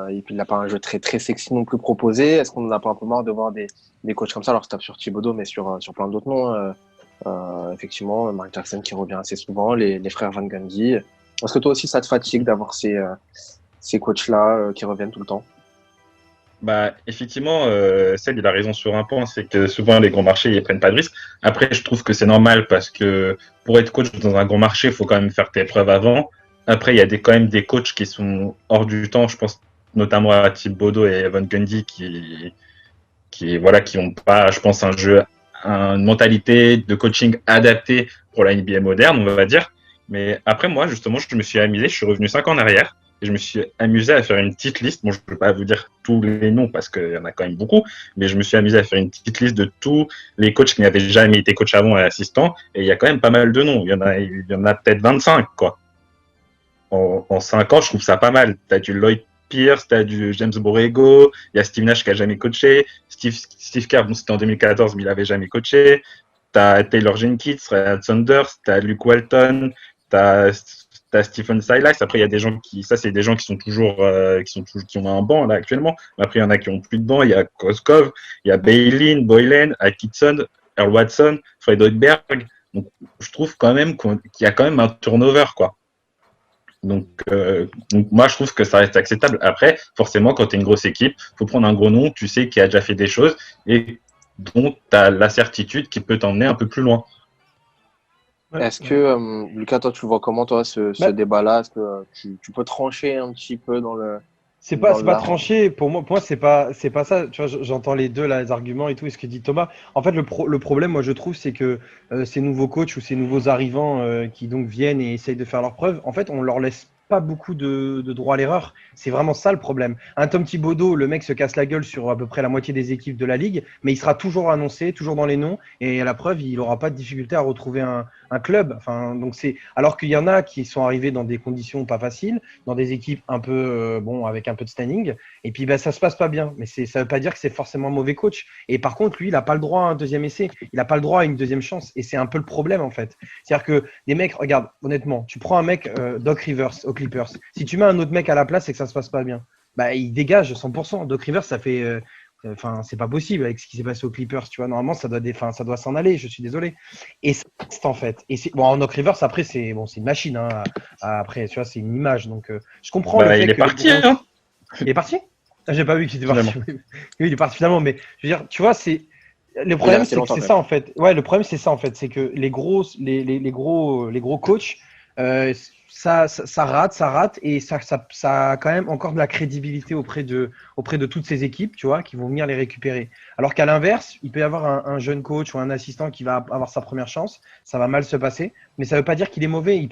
Speaker 1: et puis il n'a pas un jeu très très sexy non plus proposé. Est-ce qu'on en a pas un peu marre de voir des coachs comme ça? Alors, je tape sur Thibodeau, mais sur plein d'autres noms. Effectivement, Mark Jackson qui revient assez souvent, les frères Van Gundy. Est-ce que toi aussi, ça te fatigue d'avoir ces coachs-là qui reviennent tout le temps?
Speaker 2: Bah, effectivement, Seb, il a raison sur un point, c'est que souvent les grands marchés, ils prennent pas de risques. Après, je trouve que c'est normal parce que pour être coach dans un grand marché, il faut quand même faire tes preuves avant. Après, il y a quand même des coachs qui sont hors du temps. Je pense notamment à Thibodeau et Evan Gundy qui ont pas, je pense, une mentalité de coaching adaptée pour la NBA moderne, on va dire. Mais après, moi, justement, je me suis amusé, je suis revenu 5 ans en arrière et je me suis amusé à faire une petite liste. Bon, je ne vais pas vous dire tous les noms parce qu'il y en a quand même beaucoup, mais je me suis amusé à faire une petite liste de tous les coachs qui n'avaient jamais été coach avant et assistants. Et il y a quand même pas mal de noms. Il y en a peut-être 25, quoi. En 5 ans, je trouve ça pas mal. Tu as du Lloyd Pierce, tu as du James Borrego, il y a Steve Nash qui a jamais coaché, Steve Kerr, bon, c'était en 2014, mais il avait jamais coaché. Tu as Taylor Jenkins, Ryan Saunders, tu as Luke Walton, tu as Stephen Silas. Après, il y a des gens c'est des gens qui sont toujours, qui ont un banc là actuellement. Après, il y en a qui ont plus de banc. Il y a Koskov, il y a Baylin, Boylan, Atkinson, Earl Watson, Fred Hoiberg. Donc, je trouve quand même qu'il y a quand même un turnover, quoi. Donc, moi, je trouve que ça reste acceptable. Après, forcément, quand tu es une grosse équipe, il faut prendre un gros nom, tu sais, qui a déjà fait des choses et dont tu as la certitude qui peut t'emmener un peu plus loin.
Speaker 1: Est-ce que, Lucas, toi, tu le vois comment, toi, ce débat-là? Est-ce que tu peux trancher un petit peu dans le.
Speaker 4: C'est pas
Speaker 1: l'art?
Speaker 4: tranché. Pour moi, c'est pas ça. Tu vois, j'entends les deux là, les arguments et tout, et ce que dit Thomas. En fait, le problème, moi, je trouve, c'est que ces nouveaux coachs ou ces nouveaux arrivants qui donc viennent et essayent de faire leurs preuves, en fait, on leur laisse pas beaucoup de droit à l'erreur. C'est vraiment ça le problème. Un Tom Thibodeau, le mec se casse la gueule sur à peu près la moitié des équipes de la ligue, mais il sera toujours annoncé, toujours dans les noms, et à la preuve, il n'aura pas de difficulté à retrouver un club. Enfin, donc alors qu'il y en a qui sont arrivés dans des conditions pas faciles, dans des équipes un peu avec un peu de standing, et puis ça se passe pas bien. Mais ça veut pas dire que c'est forcément un mauvais coach. Et par contre, lui, il a pas le droit à un deuxième essai, il a pas le droit à une deuxième chance, et c'est un peu le problème en fait. C'est-à-dire que des mecs, regarde, honnêtement, tu prends un mec Doc Rivers aux Clippers, si tu mets un autre mec à la place, c'est que ça se passe pas bien. Bah, il dégage 100%. Doc Rivers, ça fait c'est pas possible avec ce qui s'est passé aux Clippers, tu vois. Normalement, ça doit s'en aller. Je suis désolé. Et c'est en fait. Et bon, Doc Rivers, après, c'est une machine. Hein. Après, tu vois, c'est une image. Donc, je comprends le fait
Speaker 2: il est parti. Hein.
Speaker 4: Il est parti. J'ai pas vu qu'il était parti. Oui, il est parti finalement. Mais je veux dire, tu vois, c'est le problème, c'est que c'est ça en fait. Ouais, le problème, c'est ça en fait, c'est que les gros coachs. Ça rate et ça a quand même encore de la crédibilité auprès de toutes ces équipes, tu vois, qui vont venir les récupérer. Alors qu'à l'inverse, il peut y avoir un jeune coach ou un assistant qui va avoir sa première chance, ça va mal se passer, mais ça veut pas dire qu'il est mauvais.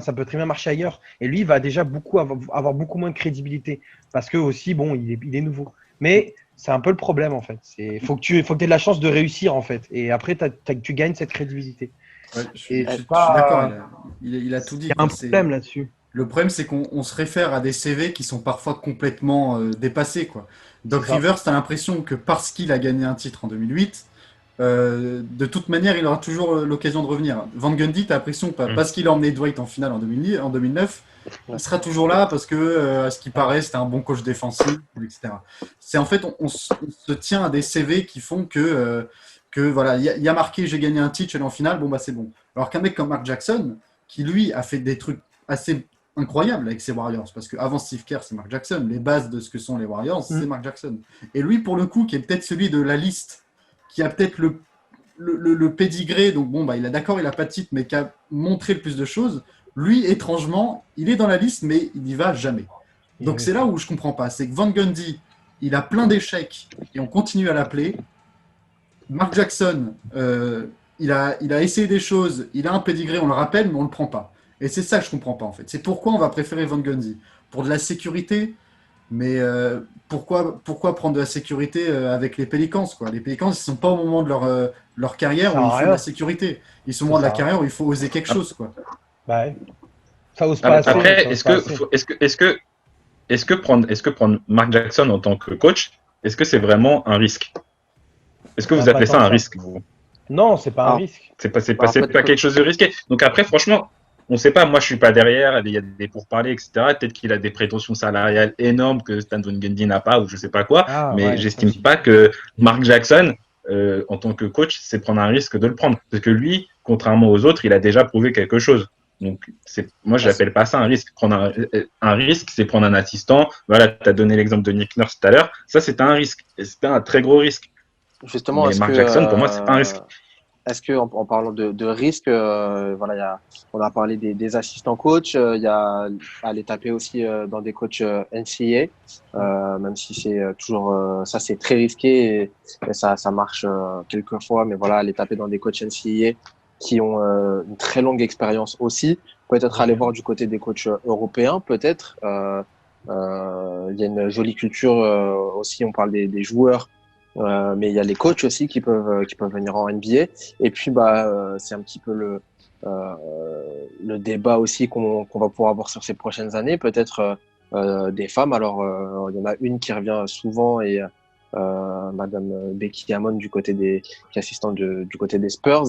Speaker 4: Ça peut très bien marcher ailleurs. Et lui, il va déjà avoir beaucoup moins de crédibilité parce que aussi, bon, il est nouveau. Mais c'est un peu le problème en fait. Faut que tu aies de la chance de réussir en fait. Et après, tu gagnes cette crédibilité.
Speaker 3: Ouais, je suis d'accord, il a tout dit.
Speaker 4: Il y a un problème là-dessus.
Speaker 3: Le problème, c'est qu'on se réfère à des CV qui sont parfois complètement dépassés, quoi. Doc Rivers, tu as l'impression que parce qu'il a gagné un titre en 2008, de toute manière, il aura toujours l'occasion de revenir. Van Gundy, tu as l'impression que parce qu'il a emmené Dwight en finale en 2009, il sera toujours là parce que, à ce qui paraît, c'était un bon coach défensif, etc. C'est en fait, on se tient à des CV qui font que voilà, il y a marqué j'ai gagné un titre, je suis allé en finale, bon bah c'est bon. Alors qu'un mec comme Mark Jackson, qui lui a fait des trucs assez incroyables avec ses Warriors, parce qu'avant Steve Kerr, c'est Mark Jackson, les bases de ce que sont les Warriors, c'est Mark Jackson. Et lui, pour le coup, qui est peut-être celui de la liste, qui a peut-être le pédigré, donc bon, bah il a pas de titre, mais qui a montré le plus de choses, lui, étrangement, il est dans la liste, mais il n'y va jamais. Donc c'est là où je comprends pas, c'est que Van Gundy, il a plein d'échecs, et on continue à l'appeler. Mark Jackson, il a essayé des choses, il a un pédigré, on le rappelle, mais on ne le prend pas. Et c'est ça que je ne comprends pas, en fait. C'est pourquoi on va préférer Van Gundy. Pour de la sécurité, Mais pourquoi prendre de la sécurité avec les Pelicans, quoi? Les Pelicans, ils sont pas au moment de leur carrière
Speaker 4: Ça
Speaker 3: où
Speaker 4: sert
Speaker 3: il
Speaker 4: à
Speaker 3: faut de
Speaker 4: rien.
Speaker 3: la sécurité. Ils sont au
Speaker 4: Ça
Speaker 3: moment de la
Speaker 4: sert à rien.
Speaker 3: carrière où il faut oser quelque chose, quoi.
Speaker 4: Bah ouais. Ça ose pas assez.
Speaker 2: Après,
Speaker 4: Ça ose pas assez.
Speaker 2: est-ce que prendre Mark Jackson en tant que coach, est-ce que c'est vraiment un risque? Est-ce que
Speaker 4: Bah,
Speaker 2: vous
Speaker 4: pas
Speaker 2: appelez
Speaker 4: tant
Speaker 2: ça
Speaker 4: que
Speaker 2: un
Speaker 4: ça.
Speaker 2: risque, vous?
Speaker 4: Non, c'est pas un
Speaker 1: Alors,
Speaker 4: risque.
Speaker 1: bah, en fait,
Speaker 2: Pas quelque chose de risqué. Donc après, franchement, on ne sait pas. Moi, je suis pas derrière. Il y a des pourparlers, etc. Peut-être qu'il a des prétentions salariales énormes que Stan Van Gundy n'a pas ou je sais pas quoi.
Speaker 4: Ah
Speaker 2: Mais
Speaker 4: ouais, ça
Speaker 2: j'estime
Speaker 4: aussi.
Speaker 2: pas que Mark Jackson, en tant que coach, c'est prendre un risque de le prendre. Parce que lui, contrairement aux autres, il a déjà prouvé quelque chose. Donc, moi, je
Speaker 1: bah,
Speaker 2: n'appelle pas ça un risque. Un risque, c'est prendre un assistant. Voilà, tu as donné l'exemple de Nick Nurse tout à l'heure. Ça, c'était un risque. Et c'était un très gros risque.
Speaker 1: justement,
Speaker 2: Mais Mark Jackson, pour moi, c'est pas un risque.
Speaker 1: est-ce que en parlant de risque, voilà, on a parlé des assistants coach, il y a à les taper aussi dans des coachs NCAA, même si c'est toujours ça c'est très risqué et ça marche quelquefois, mais voilà, aller taper dans des coachs NCAA qui ont une très longue expérience aussi, peut-être aller voir du côté des coachs européens, peut-être. Il y a une jolie culture aussi. On parle des joueurs. Mais il y a les coachs aussi qui peuvent venir en NBA. Et puis c'est un petit peu le débat aussi qu'on va pouvoir avoir sur ces prochaines années. Peut-être des femmes. Alors il y en a une qui revient souvent et Madame Becky Hammon qui est assistante du côté des Spurs.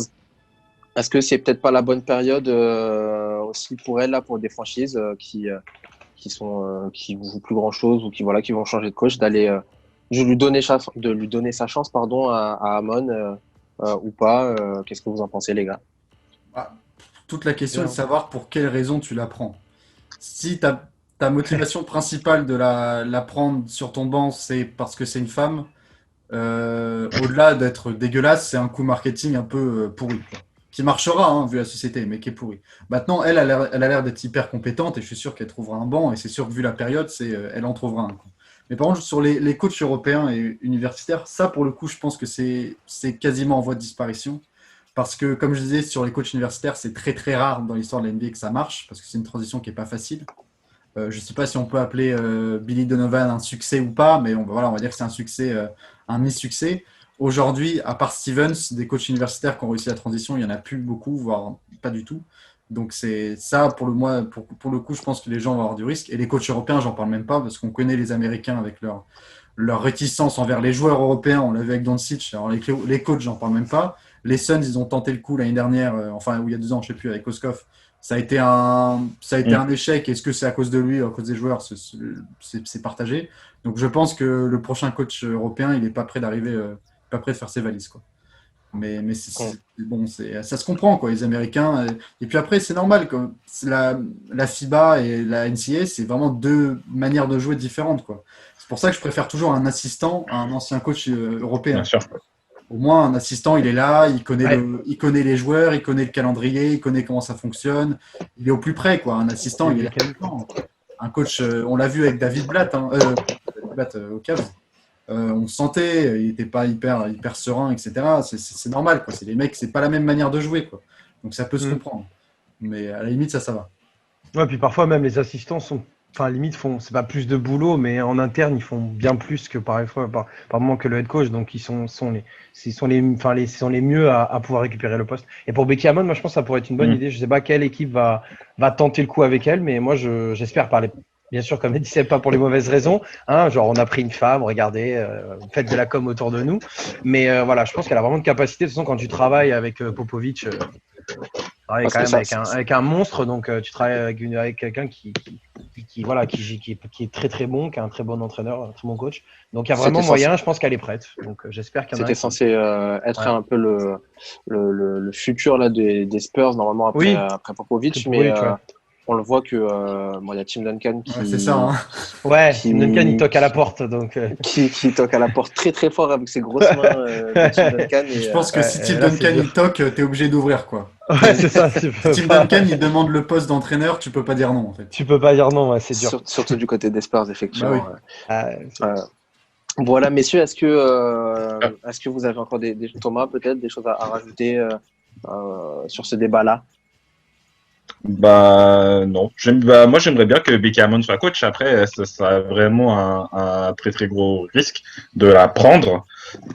Speaker 1: Est-ce que c'est peut-être pas la bonne période aussi pour elle là pour des franchises qui jouent plus grand chose ou qui vont changer de coach d'aller de lui donner sa chance pardon à Amon ou pas qu'est-ce que vous en pensez les gars?
Speaker 3: Ah, toute la question est de
Speaker 4: Bien.
Speaker 3: savoir pour quelle raison tu la prends. Si ta motivation principale de la prendre sur ton banc, c'est parce que c'est une femme, au-delà d'être dégueulasse, c'est un coup marketing un peu pourri, quoi. Qui marchera, hein, vu la société, mais qui est pourri. Maintenant, elle a l'air d'être hyper compétente et je suis sûr qu'elle trouvera un banc. Et c'est sûr que vu la période, elle en trouvera un, quoi. Mais par contre, sur les coachs européens et universitaires, ça, pour le coup, je pense que c'est quasiment en voie de disparition. Parce que, comme je disais, sur les coachs universitaires, c'est très très rare dans l'histoire de la NBA que ça marche, parce que c'est une transition qui n'est pas facile. Je ne sais pas si on peut appeler Billy Donovan un succès ou pas, mais voilà, on va dire que c'est un succès, un mi-succès. Aujourd'hui, à part Stevens, des coachs universitaires qui ont réussi la transition, il n'y en a plus beaucoup, voire pas du tout. Donc c'est ça, pour le coup, je pense que les gens vont avoir du risque. Et les coachs européens, j'en parle même pas, parce qu'on connaît les Américains avec leur réticence envers les joueurs européens. On l'a vu avec Doncic. Alors les coachs, j'en parle même pas. Les Suns, ils ont tenté le coup l'année dernière, enfin, il y a 2 ans, je sais plus, avec Koskov. Ça a été un échec. Est-ce que c'est à cause de lui, à cause des joueurs? C'est partagé. Donc je pense que le prochain coach européen, il n'est pas prêt d'arriver, pas prêt de faire ses valises, quoi. Mais bon, ça se comprend, quoi, les Américains. Et puis après, c'est normal, quoi. La FIBA et la NCAA, c'est vraiment 2 manières de jouer différentes, quoi. C'est pour ça que je préfère toujours un assistant à un ancien coach
Speaker 2: Bien
Speaker 3: européen.
Speaker 2: sûr.
Speaker 3: Au moins, un assistant, il est là,
Speaker 4: Ouais.
Speaker 3: il connaît les joueurs, il connaît le calendrier, il connaît comment ça fonctionne. Il est au plus près, quoi. Un assistant,
Speaker 4: Les
Speaker 3: il est là tout
Speaker 4: week-ends.
Speaker 3: le temps. Un coach, on l'a vu avec David Blatt, hein, David Blatt au Cavs. On se sentait, il n'était pas hyper serein, etc. C'est normal, quoi. C'est les mecs, c'est pas la même manière de jouer, quoi. Donc ça peut se
Speaker 4: Mm.
Speaker 3: comprendre. Mais à la limite, ça va.
Speaker 4: Ouais, puis parfois même les assistants sont, enfin limite c'est pas plus de boulot, mais en interne ils font bien plus que par moment que le head coach, donc sont les mieux à pouvoir récupérer le poste. Et pour Becky Hammon, moi je pense que ça pourrait être une bonne
Speaker 2: Mm.
Speaker 4: idée. Je sais pas quelle équipe va tenter le coup avec elle, mais moi j'espère parler. Bien sûr, comme elle dit, c'est pas pour les mauvaises raisons, hein, genre on a pris une femme, regardez, faites de la com autour de nous. Mais voilà, je pense qu'elle a vraiment de capacité. De toute façon, quand tu travailles avec Popovic, travailles
Speaker 1: Parce
Speaker 4: quand
Speaker 1: que
Speaker 4: même avec un monstre, donc tu travailles avec quelqu'un voilà, qui est très très bon, qui est un très bon entraîneur, un très bon coach. Donc il y a vraiment
Speaker 1: c'était censé
Speaker 4: moyen, je pense qu'elle est prête. Donc j'espère qu'il y en a
Speaker 1: c'était
Speaker 4: un
Speaker 1: censé être
Speaker 4: Ouais.
Speaker 1: un peu le futur là des Spurs normalement
Speaker 4: Oui,
Speaker 1: après Popovic, mais
Speaker 4: Popovic, ouais.
Speaker 1: on le voit que bon, il y a Tim Duncan
Speaker 3: Ouais, c'est ça, hein.
Speaker 4: Ouais, Tim Duncan, il
Speaker 1: qui,
Speaker 4: toque à la porte, donc
Speaker 1: qui toque à la porte très très fort avec ses grosses mains de Tim Duncan
Speaker 3: Et je
Speaker 1: et
Speaker 3: pense que si Tim
Speaker 4: là c'est
Speaker 3: Duncan,
Speaker 4: dur.
Speaker 3: il toque, t'es obligé d'ouvrir, quoi.
Speaker 4: Ouais, c'est ça,
Speaker 3: Si Tim Duncan, il demande le poste d'entraîneur, tu peux pas dire non, en fait.
Speaker 4: tu peux pas dire non, ouais, c'est dur.
Speaker 1: surtout du côté des Spurs
Speaker 3: Bah oui.
Speaker 1: effectivement.
Speaker 4: Ah,
Speaker 1: Euh, voilà messieurs, est-ce que vous avez encore Thomas peut-être des choses à rajouter sur ce débat-là?
Speaker 2: Bah non. Moi j'aimerais bien que Becky Hammon soit coach. Après, ça sera vraiment un très très gros risque de la prendre.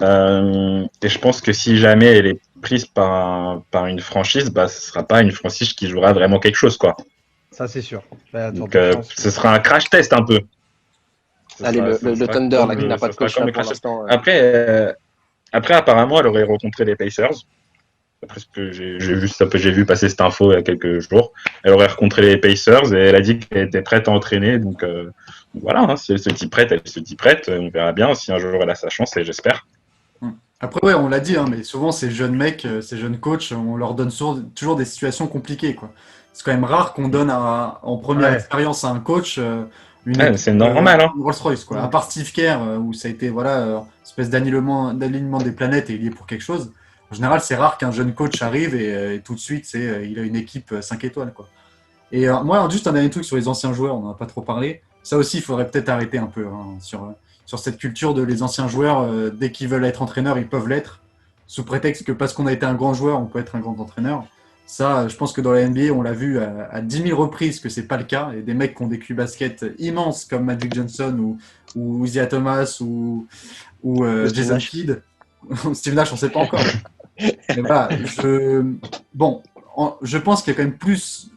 Speaker 2: Et je pense que si jamais elle est prise par une franchise, bah ce sera pas une franchise qui jouera vraiment quelque chose, quoi.
Speaker 4: Ça, c'est sûr. Bah, attends,
Speaker 2: Donc
Speaker 4: de chance.
Speaker 2: ce sera un crash test un peu.
Speaker 1: Allez, le Thunder, là, qui n'a pas de coach là, pour
Speaker 2: crash test.
Speaker 1: l'instant.
Speaker 2: Après, apparemment, elle aurait rencontré les Pacers. Après ce que j'ai vu passer cette info il y a quelques jours. Elle aurait rencontré les Pacers et elle a dit qu'elle était prête à entraîner. Donc voilà, hein, si elle se dit prête, elle se dit prête. On verra bien si un jour elle a sa chance, et j'espère.
Speaker 3: Après, ouais, on l'a dit, hein, mais souvent, ces jeunes mecs, ces jeunes coachs, on leur donne toujours des situations compliquées, quoi. C'est quand même rare qu'on donne en première
Speaker 4: Ouais.
Speaker 3: expérience à un coach une
Speaker 2: Ouais,
Speaker 3: équipe,
Speaker 2: c'est normal, hein.
Speaker 3: une Rolls-Royce, quoi. À part Steve Kerr, où ça a été, voilà, espèce d'alignement des planètes et il y est pour quelque chose. En général, c'est rare qu'un jeune coach arrive et tout de suite, il a une équipe 5 étoiles, quoi. Et moi, juste un dernier truc sur les anciens joueurs, on n'en a pas trop parlé. Ça aussi, il faudrait peut-être arrêter un peu hein, sur cette culture de les anciens joueurs, dès qu'ils veulent être entraîneurs, ils peuvent l'être, sous prétexte que parce qu'on a été un grand joueur, on peut être un grand entraîneur. Ça, je pense que dans la NBA, on l'a vu à 10 000 reprises que c'est pas le cas. Et des mecs qui ont des QI basket immenses comme Magic Johnson ou Isaiah Thomas ou
Speaker 1: Steve
Speaker 3: Jason
Speaker 1: Nash.
Speaker 3: Kidd. Steve Nash, on sait pas encore. Mais voilà, je pense qu'il y a quand même plus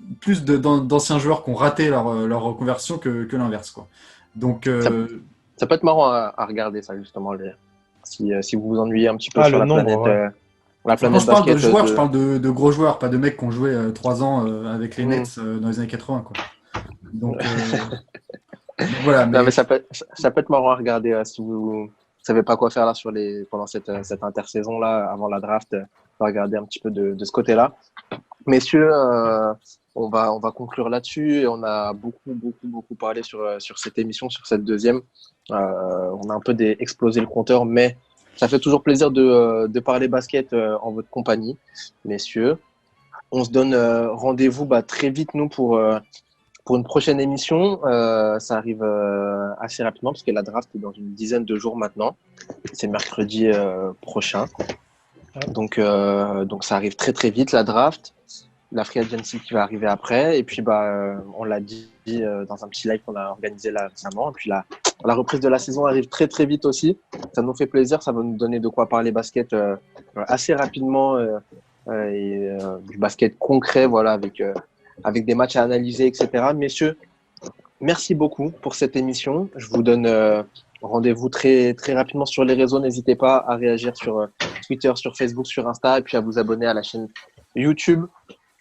Speaker 3: d'anciens joueurs qui ont raté leur reconversion que l'inverse, quoi. Donc,
Speaker 1: Ça peut être marrant à regarder, ça, justement, si vous vous ennuyez un petit peu
Speaker 4: Ah,
Speaker 1: sur
Speaker 4: le
Speaker 1: la
Speaker 4: nombre,
Speaker 1: planète.
Speaker 4: ouais.
Speaker 1: La
Speaker 3: quand
Speaker 1: planète
Speaker 3: je parle de
Speaker 1: basket.
Speaker 3: joueurs, je parle de gros joueurs, pas de mecs qui ont joué 3 ans avec les
Speaker 1: Mm.
Speaker 3: Nets dans les années 80, quoi. Donc, voilà.
Speaker 1: Non, mais ça peut être marrant à regarder si vous savez pas quoi faire là pendant cette intersaison là, avant la draft, regarder un petit peu de ce côté-là. Messieurs, on va conclure là-dessus et on a beaucoup parlé sur cette émission, sur cette deuxième. On a un peu explosé le compteur, mais ça fait toujours plaisir de parler basket en votre compagnie, messieurs. On se donne rendez-vous très vite, nous, pour une prochaine émission. Ça arrive assez rapidement parce que la draft est dans une dizaine de jours maintenant. C'est mercredi prochain. Donc ça arrive très très vite, la draft. La free agency qui va arriver après. Et puis, on l'a dit dans un petit live qu'on a organisé là récemment. Et puis, la reprise de la saison arrive très très vite aussi. Ça nous fait plaisir. Ça va nous donner de quoi parler basket assez rapidement du basket concret, voilà, avec des matchs à analyser, etc. Messieurs, merci beaucoup pour cette émission. Je vous donne rendez-vous très, très rapidement sur les réseaux. N'hésitez pas à réagir sur Twitter, sur Facebook, sur Insta, et puis à vous abonner à la chaîne YouTube.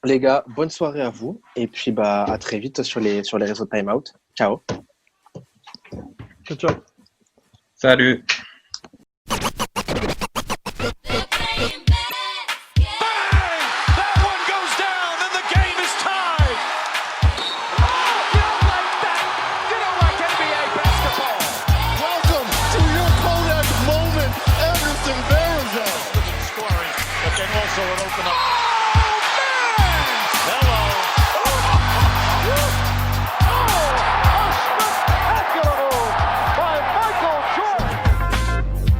Speaker 1: Les gars, bonne soirée à vous. Et puis à très vite sur les réseaux Time Out. Ciao.
Speaker 4: Ciao, ciao.
Speaker 2: Salut.
Speaker 5: Also an open up